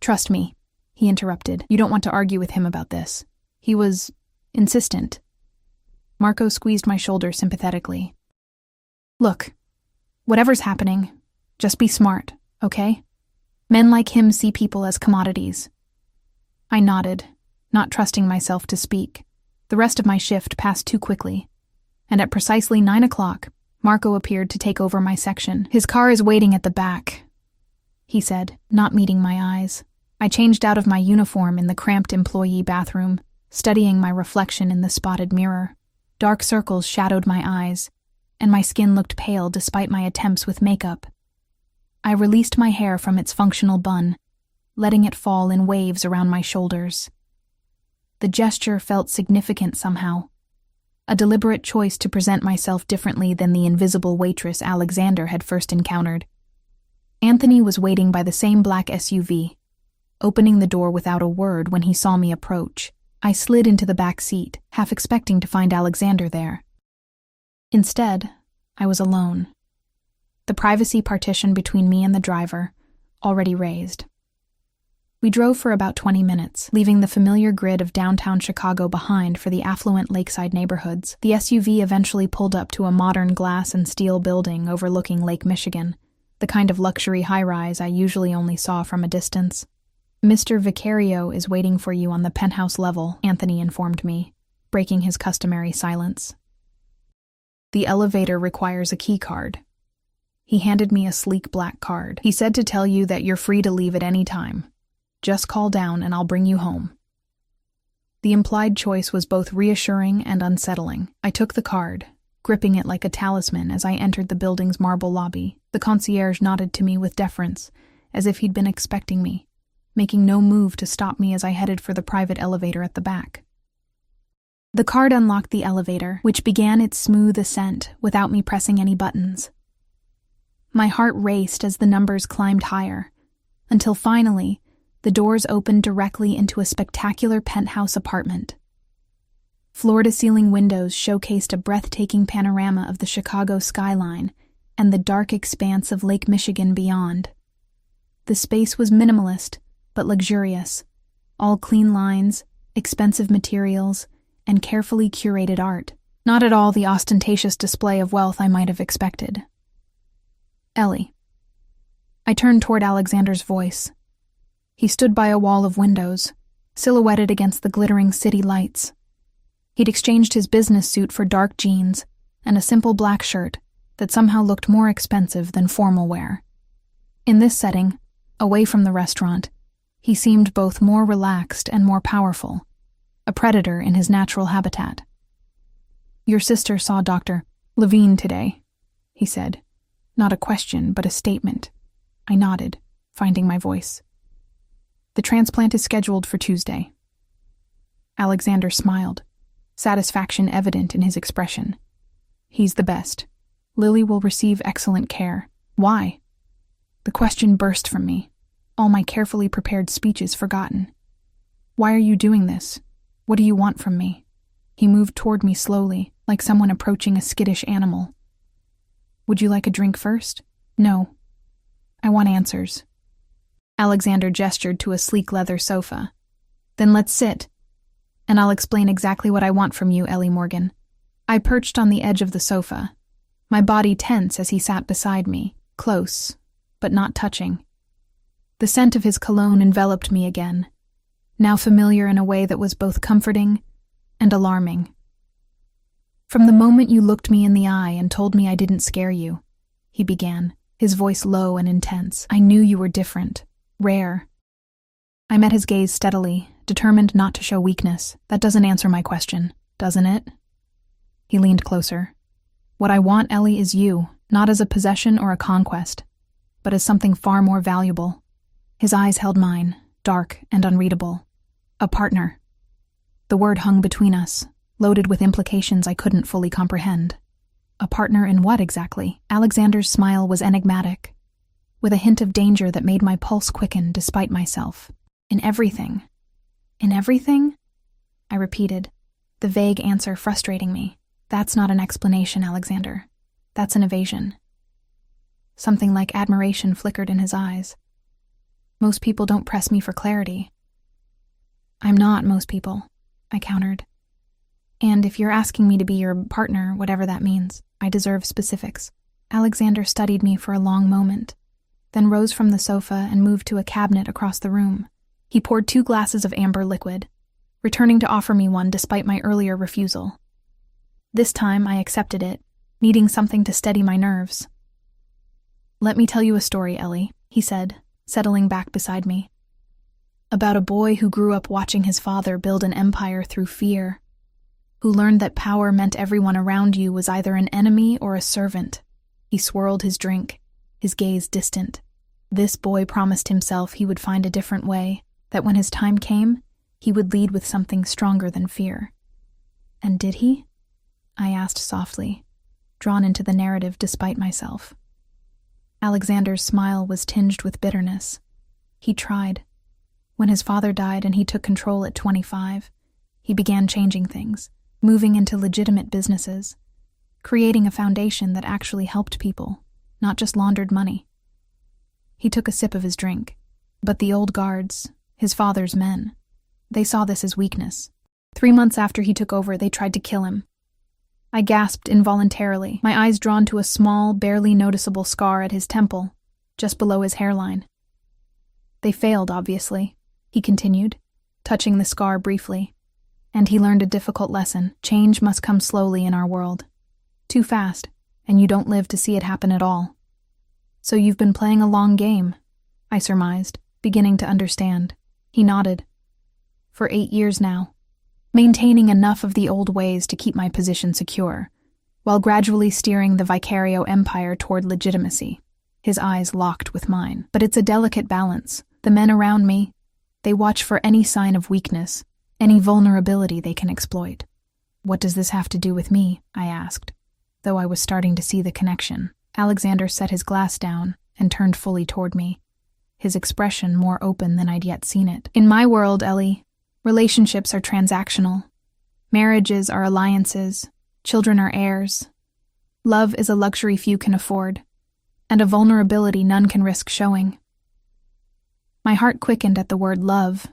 Trust me, he interrupted. You don't want to argue with him about this. He was… insistent. Marco squeezed my shoulder sympathetically. Look, whatever's happening, just be smart, okay? Men like him see people as commodities. I nodded, not trusting myself to speak. The rest of my shift passed too quickly, and at precisely 9 o'clock, Marco appeared to take over my section. His car is waiting at the back, he said, not meeting my eyes. I changed out of my uniform in the cramped employee bathroom, studying my reflection in the spotted mirror. Dark circles shadowed my eyes, and my skin looked pale despite my attempts with makeup. I released my hair from its functional bun, letting it fall in waves around my shoulders. The gesture felt significant somehow, a deliberate choice to present myself differently than the invisible waitress Alexander had first encountered. Anthony was waiting by the same black SUV, opening the door without a word when he saw me approach. I slid into the back seat, half expecting to find Alexander there. Instead, I was alone. The privacy partition between me and the driver, already raised. We drove for about 20 minutes, leaving the familiar grid of downtown Chicago behind for the affluent lakeside neighborhoods. The SUV eventually pulled up to a modern glass and steel building overlooking Lake Michigan, the kind of luxury high-rise I usually only saw from a distance. Mr. Vicario is waiting for you on the penthouse level, Anthony informed me, breaking his customary silence. The elevator requires a key card. He handed me a sleek black card. He said to tell you that you're free to leave at any time. Just call down and I'll bring you home. The implied choice was both reassuring and unsettling. I took the card, gripping it like a talisman as I entered the building's marble lobby. The concierge nodded to me with deference, as if he'd been expecting me, making no move to stop me as I headed for the private elevator at the back. The card unlocked the elevator, which began its smooth ascent without me pressing any buttons. My heart raced as the numbers climbed higher, until finally, the doors opened directly into a spectacular penthouse apartment. Floor-to-ceiling windows showcased a breathtaking panorama of the Chicago skyline and the dark expanse of Lake Michigan beyond. The space was minimalist, but luxurious, all clean lines, expensive materials, and carefully curated art. Not at all the ostentatious display of wealth I might have expected. Ellie. I turned toward Alexander's voice. He stood by a wall of windows, silhouetted against the glittering city lights. He'd exchanged his business suit for dark jeans and a simple black shirt that somehow looked more expensive than formal wear. In this setting, away from the restaurant, he seemed both more relaxed and more powerful, a predator in his natural habitat. "Your sister saw Dr. Levine today," he said. Not a question, but a statement. I nodded, finding my voice. "The transplant is scheduled for Tuesday." Alexander smiled, satisfaction evident in his expression. "He's the best. Lily will receive excellent care. Why?" The question burst from me, all my carefully prepared speeches forgotten. "Why are you doing this? What do you want from me?" He moved toward me slowly, like someone approaching a skittish animal. "Would you like a drink first?" "No. I want answers." Alexander gestured to a sleek leather sofa. "Then let's sit, and I'll explain exactly what I want from you, Ellie Morgan." I perched on the edge of the sofa, my body tense as he sat beside me, close, but not touching. The scent of his cologne enveloped me again, now familiar in a way that was both comforting and alarming. "From the moment you looked me in the eye and told me I didn't scare you," he began, his voice low and intense, "I knew you were different, rare." I met his gaze steadily, determined not to show weakness. "That doesn't answer my question, doesn't it?" He leaned closer. "What I want, Ellie, is you, not as a possession or a conquest, but as something far more valuable." His eyes held mine, dark and unreadable. "A partner." The word hung between us, loaded with implications I couldn't fully comprehend. A partner in what exactly? Alexander's smile was enigmatic, with a hint of danger that made my pulse quicken despite myself. "In everything." "In everything?" I repeated, the vague answer frustrating me. "That's not an explanation, Alexander. That's an evasion." Something like admiration flickered in his eyes. "Most people don't press me for clarity." "I'm not most people," I countered. "And if you're asking me to be your partner, whatever that means, I deserve specifics." Alexander studied me for a long moment, then rose from the sofa and moved to a cabinet across the room. He poured 2 glasses of amber liquid, returning to offer me one despite my earlier refusal. This time I accepted it, needing something to steady my nerves. "Let me tell you a story, Ellie," he said, settling back beside me. "About a boy who grew up watching his father build an empire through fear, who learned that power meant everyone around you was either an enemy or a servant." He swirled his drink, his gaze distant. "This boy promised himself he would find a different way, that when his time came, he would lead with something stronger than fear." "And did he?" I asked softly, drawn into the narrative despite myself. Alexander's smile was tinged with bitterness. "He tried. When his father died and he took control at 25, he began changing things, moving into legitimate businesses, creating a foundation that actually helped people, not just laundered money." He took a sip of his drink. "But the old guards, his father's men, they saw this as weakness. 3 months after he took over, they tried to kill him." I gasped involuntarily, my eyes drawn to a small, barely noticeable scar at his temple, just below his hairline. "They failed, obviously," he continued, touching the scar briefly. "And he learned a difficult lesson. Change must come slowly in our world. Too fast, and you don't live to see it happen at all." "So you've been playing a long game," I surmised, beginning to understand. He nodded. "For 8 years now. Maintaining enough of the old ways to keep my position secure, while gradually steering the Vicario empire toward legitimacy." His eyes locked with mine. "But it's a delicate balance. The men around me, they watch for any sign of weakness, any vulnerability they can exploit." "What does this have to do with me?" I asked, though I was starting to see the connection. Alexander set his glass down and turned fully toward me, his expression more open than I'd yet seen it. "In my world, Ellie, relationships are transactional. Marriages are alliances. Children are heirs. Love is a luxury few can afford, and a vulnerability none can risk showing." My heart quickened at the word love,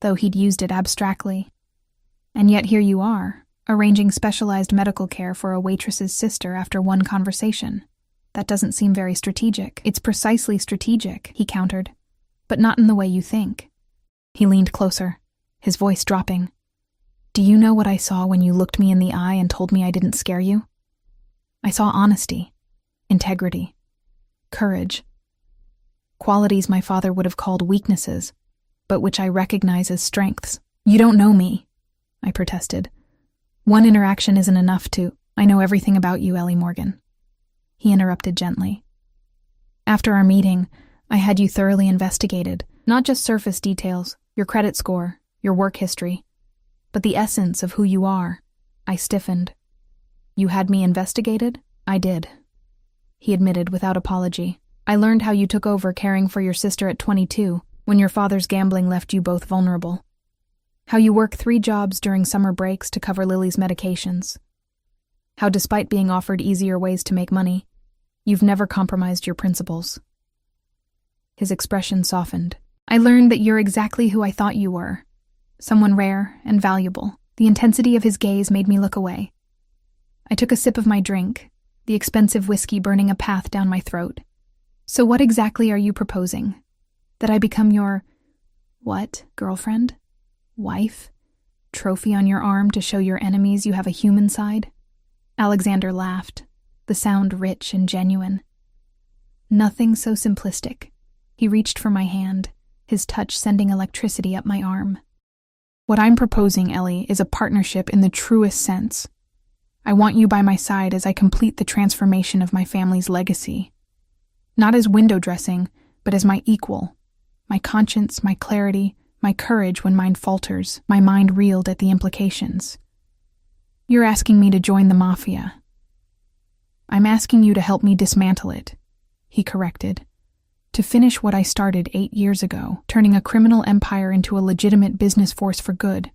though he'd used it abstractly. "And yet here you are, arranging specialized medical care for a waitress's sister after one conversation. That doesn't seem very strategic. It's precisely strategic, he countered, but not in the way you think. He leaned closer, his voice dropping. Do you know what I saw when you looked me in the eye and told me I didn't scare you? I saw honesty, integrity, courage. Qualities my father would have called weaknesses, but which I recognize as strengths. You don't know me, I protested. One interaction isn't enough to— I know everything about you, Ellie Morgan. He interrupted gently. After our meeting, I had you thoroughly investigated, not just surface details, your credit score, your work history, but the essence of who you are. I stiffened. You had me investigated? I did. He admitted without apology. I learned how you took over caring for your sister at 22, when your father's gambling left you both vulnerable. How you work 3 jobs during summer breaks to cover Lily's medications. How despite being offered easier ways to make money, you've never compromised your principles. His expression softened. I learned that you're exactly who I thought you were. Someone rare and valuable. The intensity of his gaze made me look away. I took a sip of my drink, the expensive whiskey burning a path down my throat. So what exactly are you proposing? That I become your— what, girlfriend? Wife? Trophy on your arm to show your enemies you have a human side? Alexander laughed, the sound rich and genuine. Nothing so simplistic. He reached for my hand, his touch sending electricity up my arm. What I'm proposing, Ellie, is a partnership in the truest sense. I want you by my side as I complete the transformation of my family's legacy. Not as window dressing, but as my equal. My conscience, my clarity, my courage when mine falters, my mind reeled at the implications. You're asking me to join the Mafia. I'm asking you to help me dismantle it, he corrected. To finish what I started 8 years ago, turning a criminal empire into a legitimate business force for good.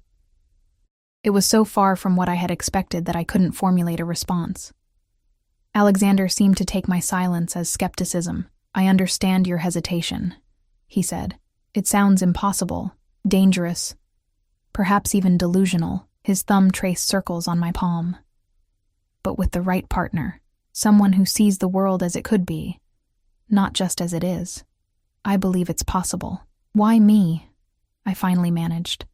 It was so far from what I had expected that I couldn't formulate a response. Alexander seemed to take my silence as skepticism. I understand your hesitation, he said. It sounds impossible, dangerous, perhaps even delusional. His thumb traced circles on my palm. But with the right partner, someone who sees the world as it could be, not just as it is, I believe it's possible. Why me? I finally managed.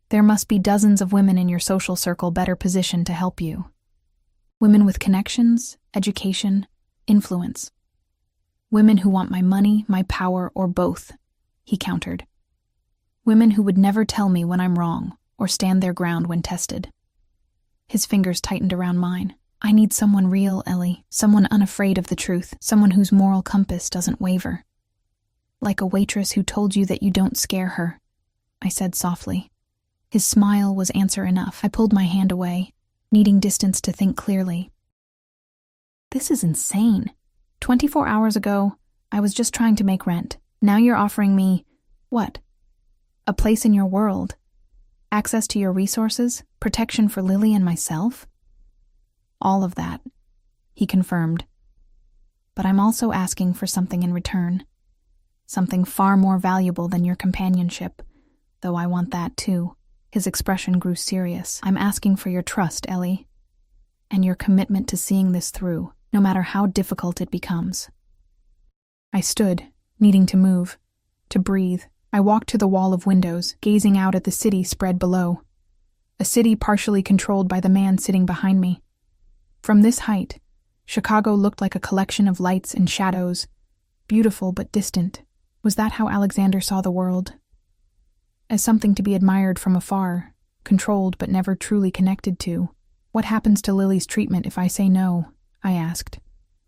There must be dozens of women in your social circle better positioned to help you. Women with connections, education, influence. Women who want my money, my power, or both, he countered. Women who would never tell me when I'm wrong or stand their ground when tested. His fingers tightened around mine. I need someone real, Ellie, someone unafraid of the truth, someone whose moral compass doesn't waver. Like a waitress who told you that you don't scare her, I said softly. His smile was answer enough. I pulled my hand away, needing distance to think clearly. This is insane. 24 hours ago, I was just trying to make rent. Now you're offering me— what? A place in your world? Access to your resources? Protection for Lily and myself? All of that, he confirmed. But I'm also asking for something in return. Something far more valuable than your companionship, though I want that too. His expression grew serious. I'm asking for your trust, Ellie, and your commitment to seeing this through, no matter how difficult it becomes. I stood, needing to move, to breathe. I walked to the wall of windows, gazing out at the city spread below. A city partially controlled by the man sitting behind me. From this height, Chicago looked like a collection of lights and shadows, beautiful but distant. Was that how Alexander saw the world? As something to be admired from afar, controlled but never truly connected to. What happens to Lily's treatment if I say no? I asked,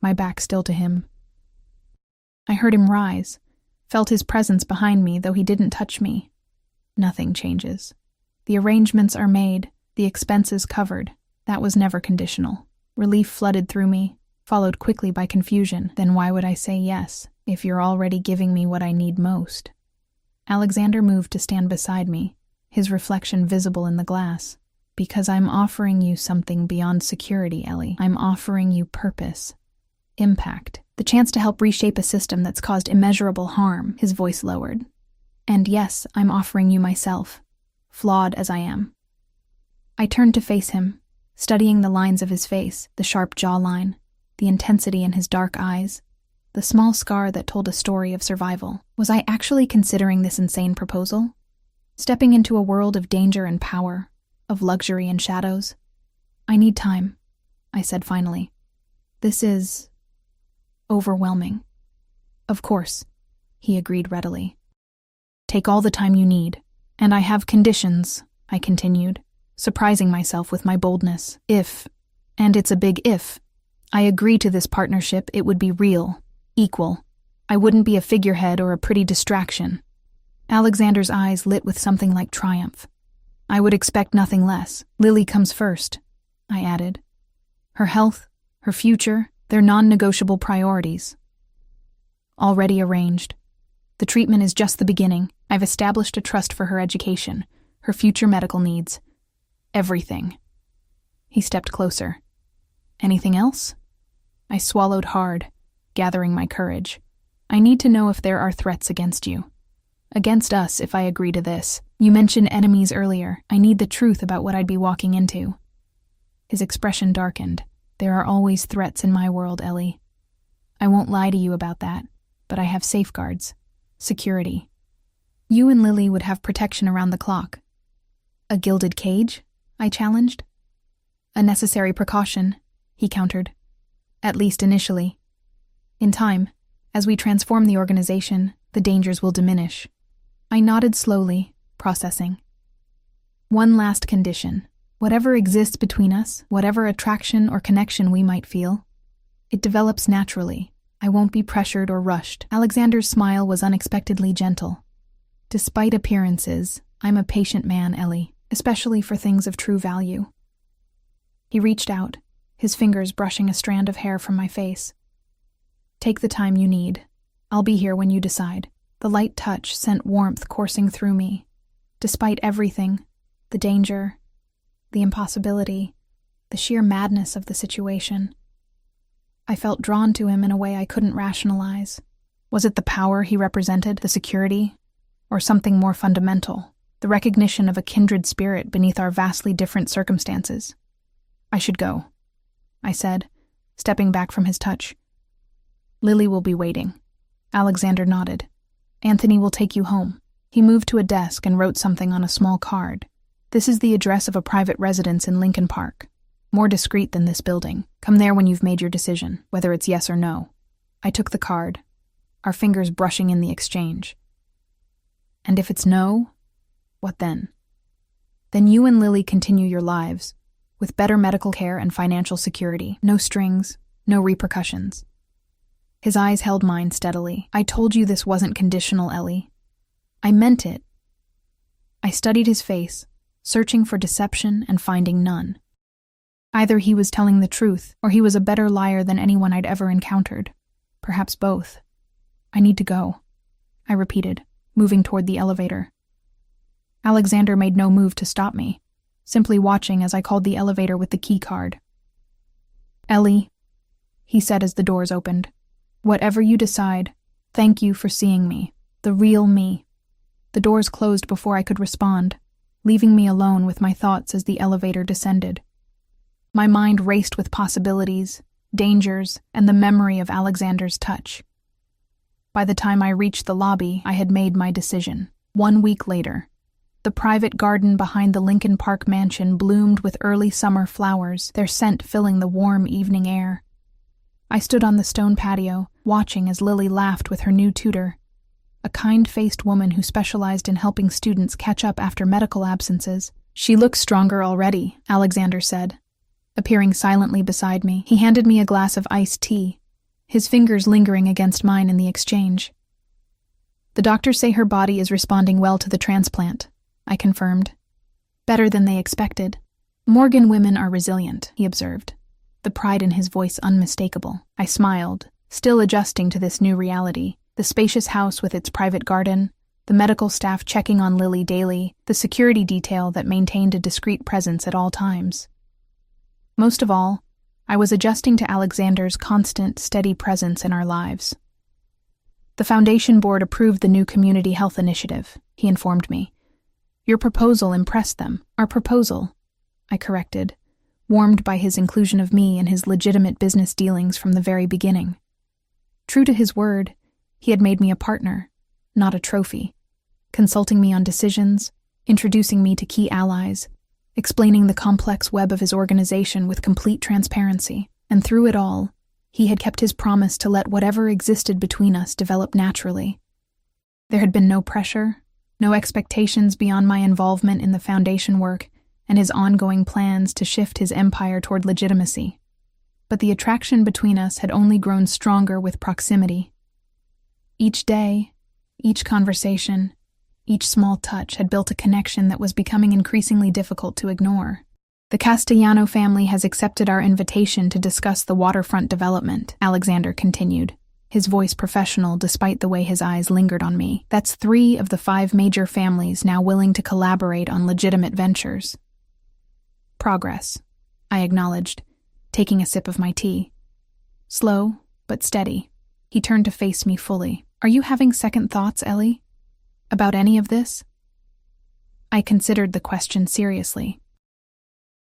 my back still to him. I heard him rise, felt his presence behind me, though he didn't touch me. Nothing changes. The arrangements are made, the expenses covered. That was never conditional. Relief flooded through me, followed quickly by confusion. Then why would I say yes, if you're already giving me what I need most? Alexander moved to stand beside me, his reflection visible in the glass. Because I'm offering you something beyond security, Ellie. I'm offering you purpose, impact, the chance to help reshape a system that's caused immeasurable harm. His voice lowered. And yes, I'm offering you myself, flawed as I am. I turned to face him, studying the lines of his face, the sharp jawline, the intensity in his dark eyes, the small scar that told a story of survival. Was I actually considering this insane proposal? Stepping into a world of danger and power, of luxury and shadows? I need time, I said finally. This is overwhelming. Of course, he agreed readily. Take all the time you need. And I have conditions, I continued, surprising myself with my boldness. If, and it's a big if, I agree to this partnership, it would be real, equal. I wouldn't be a figurehead or a pretty distraction. Alexander's eyes lit with something like triumph. I would expect nothing less. Lily comes first, I added. Her health, her future, they're non-negotiable priorities. Already arranged. The treatment is just the beginning. I've established a trust for her education, her future medical needs. Everything. He stepped closer. Anything else? I swallowed hard, gathering my courage. I need to know if there are threats against you. Against us, if I agree to this. You mentioned enemies earlier. I need the truth about what I'd be walking into. His expression darkened. There are always threats in my world, Ellie. I won't lie to you about that, but I have safeguards. Security. You and Lily would have protection around the clock. A gilded cage? I challenged. A necessary precaution, he countered. At least initially. In time, as we transform the organization, the dangers will diminish. I nodded slowly, processing. One last condition. Whatever exists between us, whatever attraction or connection we might feel, it develops naturally. I won't be pressured or rushed. Alexander's smile was unexpectedly gentle. Despite appearances, I'm a patient man, Ellie, especially for things of true value. He reached out, his fingers brushing a strand of hair from my face. Take the time you need. I'll be here when you decide. The light touch sent warmth coursing through me. Despite everything, the danger, the impossibility, the sheer madness of the situation, I felt drawn to him in a way I couldn't rationalize. Was it the power he represented, the security, or something more fundamental, the recognition of a kindred spirit beneath our vastly different circumstances? I should go, I said, stepping back from his touch. Lily will be waiting. Alexander nodded. Anthony will take you home. He moved to a desk and wrote something on a small card. This is the address of a private residence in Lincoln Park. More discreet than this building. Come there when you've made your decision, whether it's yes or no. I took the card, our fingers brushing in the exchange. And if it's no, what then? Then you and Lily continue your lives, with better medical care and financial security. No strings, no repercussions. His eyes held mine steadily. I told you this wasn't conditional, Ellie. I meant it. I studied his face, searching for deception and finding none. Either he was telling the truth, or he was a better liar than anyone I'd ever encountered. Perhaps both. I need to go, I repeated, moving toward the elevator. Alexander made no move to stop me, simply watching as I called the elevator with the key card. Ellie, he said as the doors opened, whatever you decide, thank you for seeing me, the real me. The doors closed before I could respond, leaving me alone with my thoughts as the elevator descended. My mind raced with possibilities, dangers, and the memory of Alexander's touch. By the time I reached the lobby, I had made my decision. 1 week later, the private garden behind the Lincoln Park mansion bloomed with early summer flowers, their scent filling the warm evening air. I stood on the stone patio, watching as Lily laughed with her new tutor, a kind-faced woman who specialized in helping students catch up after medical absences. She looks stronger already, Alexander said. Appearing silently beside me, he handed me a glass of iced tea, his fingers lingering against mine in the exchange. The doctors say her body is responding well to the transplant, I confirmed. Better than they expected. Morgan women are resilient, he observed, the pride in his voice unmistakable. I smiled, still adjusting to this new reality. The spacious house with its private garden, the medical staff checking on Lily daily, the security detail that maintained a discreet presence at all times. Most of all, I was adjusting to Alexander's constant, steady presence in our lives. The Foundation Board approved the new community health initiative, he informed me. Your proposal impressed them. Our proposal, I corrected, warmed by his inclusion of me in his legitimate business dealings from the very beginning. True to his word, he had made me a partner, not a trophy, consulting me on decisions, introducing me to key allies, explaining the complex web of his organization with complete transparency. And through it all, he had kept his promise to let whatever existed between us develop naturally. There had been no pressure, no expectations beyond my involvement in the foundation work and his ongoing plans to shift his empire toward legitimacy. But the attraction between us had only grown stronger with proximity. Each day, each conversation, each small touch had built a connection that was becoming increasingly difficult to ignore. The Castellano family has accepted our invitation to discuss the waterfront development, Alexander continued, his voice professional despite the way his eyes lingered on me. That's 3 of the 5 major families now willing to collaborate on legitimate ventures. Progress, I acknowledged, taking a sip of my tea. Slow, but steady. He turned to face me fully. Are you having second thoughts, Ellie? About any of this? I considered the question seriously.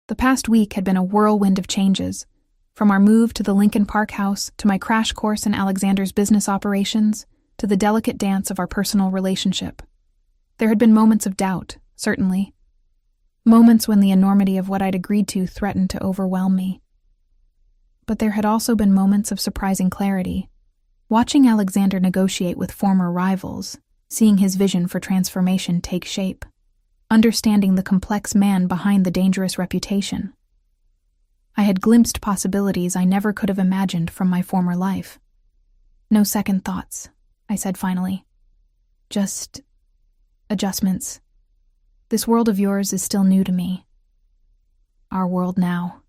The past week had been a whirlwind of changes, from our move to the Lincoln Park house to my crash course in Alexander's business operations to the delicate dance of our personal relationship. There had been moments of doubt, certainly. Moments when the enormity of what I'd agreed to threatened to overwhelm me. But there had also been moments of surprising clarity. Watching Alexander negotiate with former rivals, seeing his vision for transformation take shape, understanding the complex man behind the dangerous reputation. I had glimpsed possibilities I never could have imagined from my former life. No second thoughts, I said finally. Just adjustments. This world of yours is still new to me. Our world now,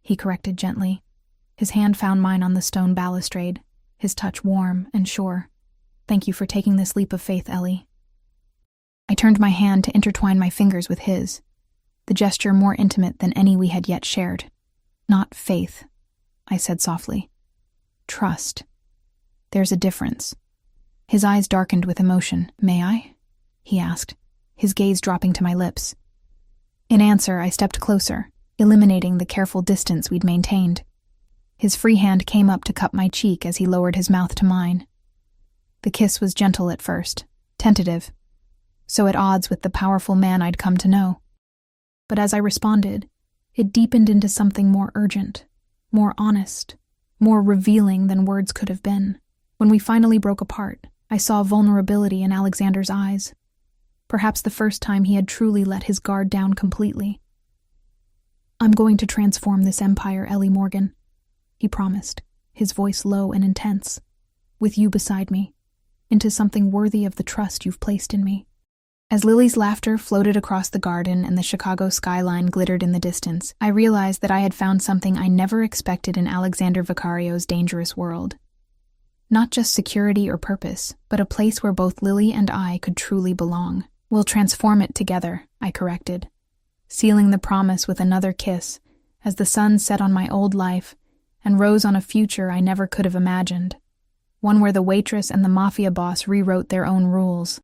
he corrected gently. His hand found mine on the stone balustrade, his touch warm and sure. Thank you for taking this leap of faith, Ellie. I turned my hand to intertwine my fingers with his, the gesture more intimate than any we had yet shared. Not faith, I said softly. Trust. There's a difference. His eyes darkened with emotion. May I? He asked, his gaze dropping to my lips. In answer, I stepped closer, eliminating the careful distance we'd maintained. His free hand came up to cup my cheek as he lowered his mouth to mine. The kiss was gentle at first, tentative, so at odds with the powerful man I'd come to know. But as I responded, it deepened into something more urgent, more honest, more revealing than words could have been. When we finally broke apart, I saw vulnerability in Alexander's eyes, perhaps the first time he had truly let his guard down completely. I'm going to transform this empire, Ellie Morgan, he promised, his voice low and intense, with you beside me, into something worthy of the trust you've placed in me. As Lily's laughter floated across the garden and the Chicago skyline glittered in the distance, I realized that I had found something I never expected in Alexander Vicario's dangerous world. Not just security or purpose, but a place where both Lily and I could truly belong. We'll transform it together, I corrected, sealing the promise with another kiss as the sun set on my old life and rose on a future I never could have imagined, one where the waitress and the Mafia boss rewrote their own rules.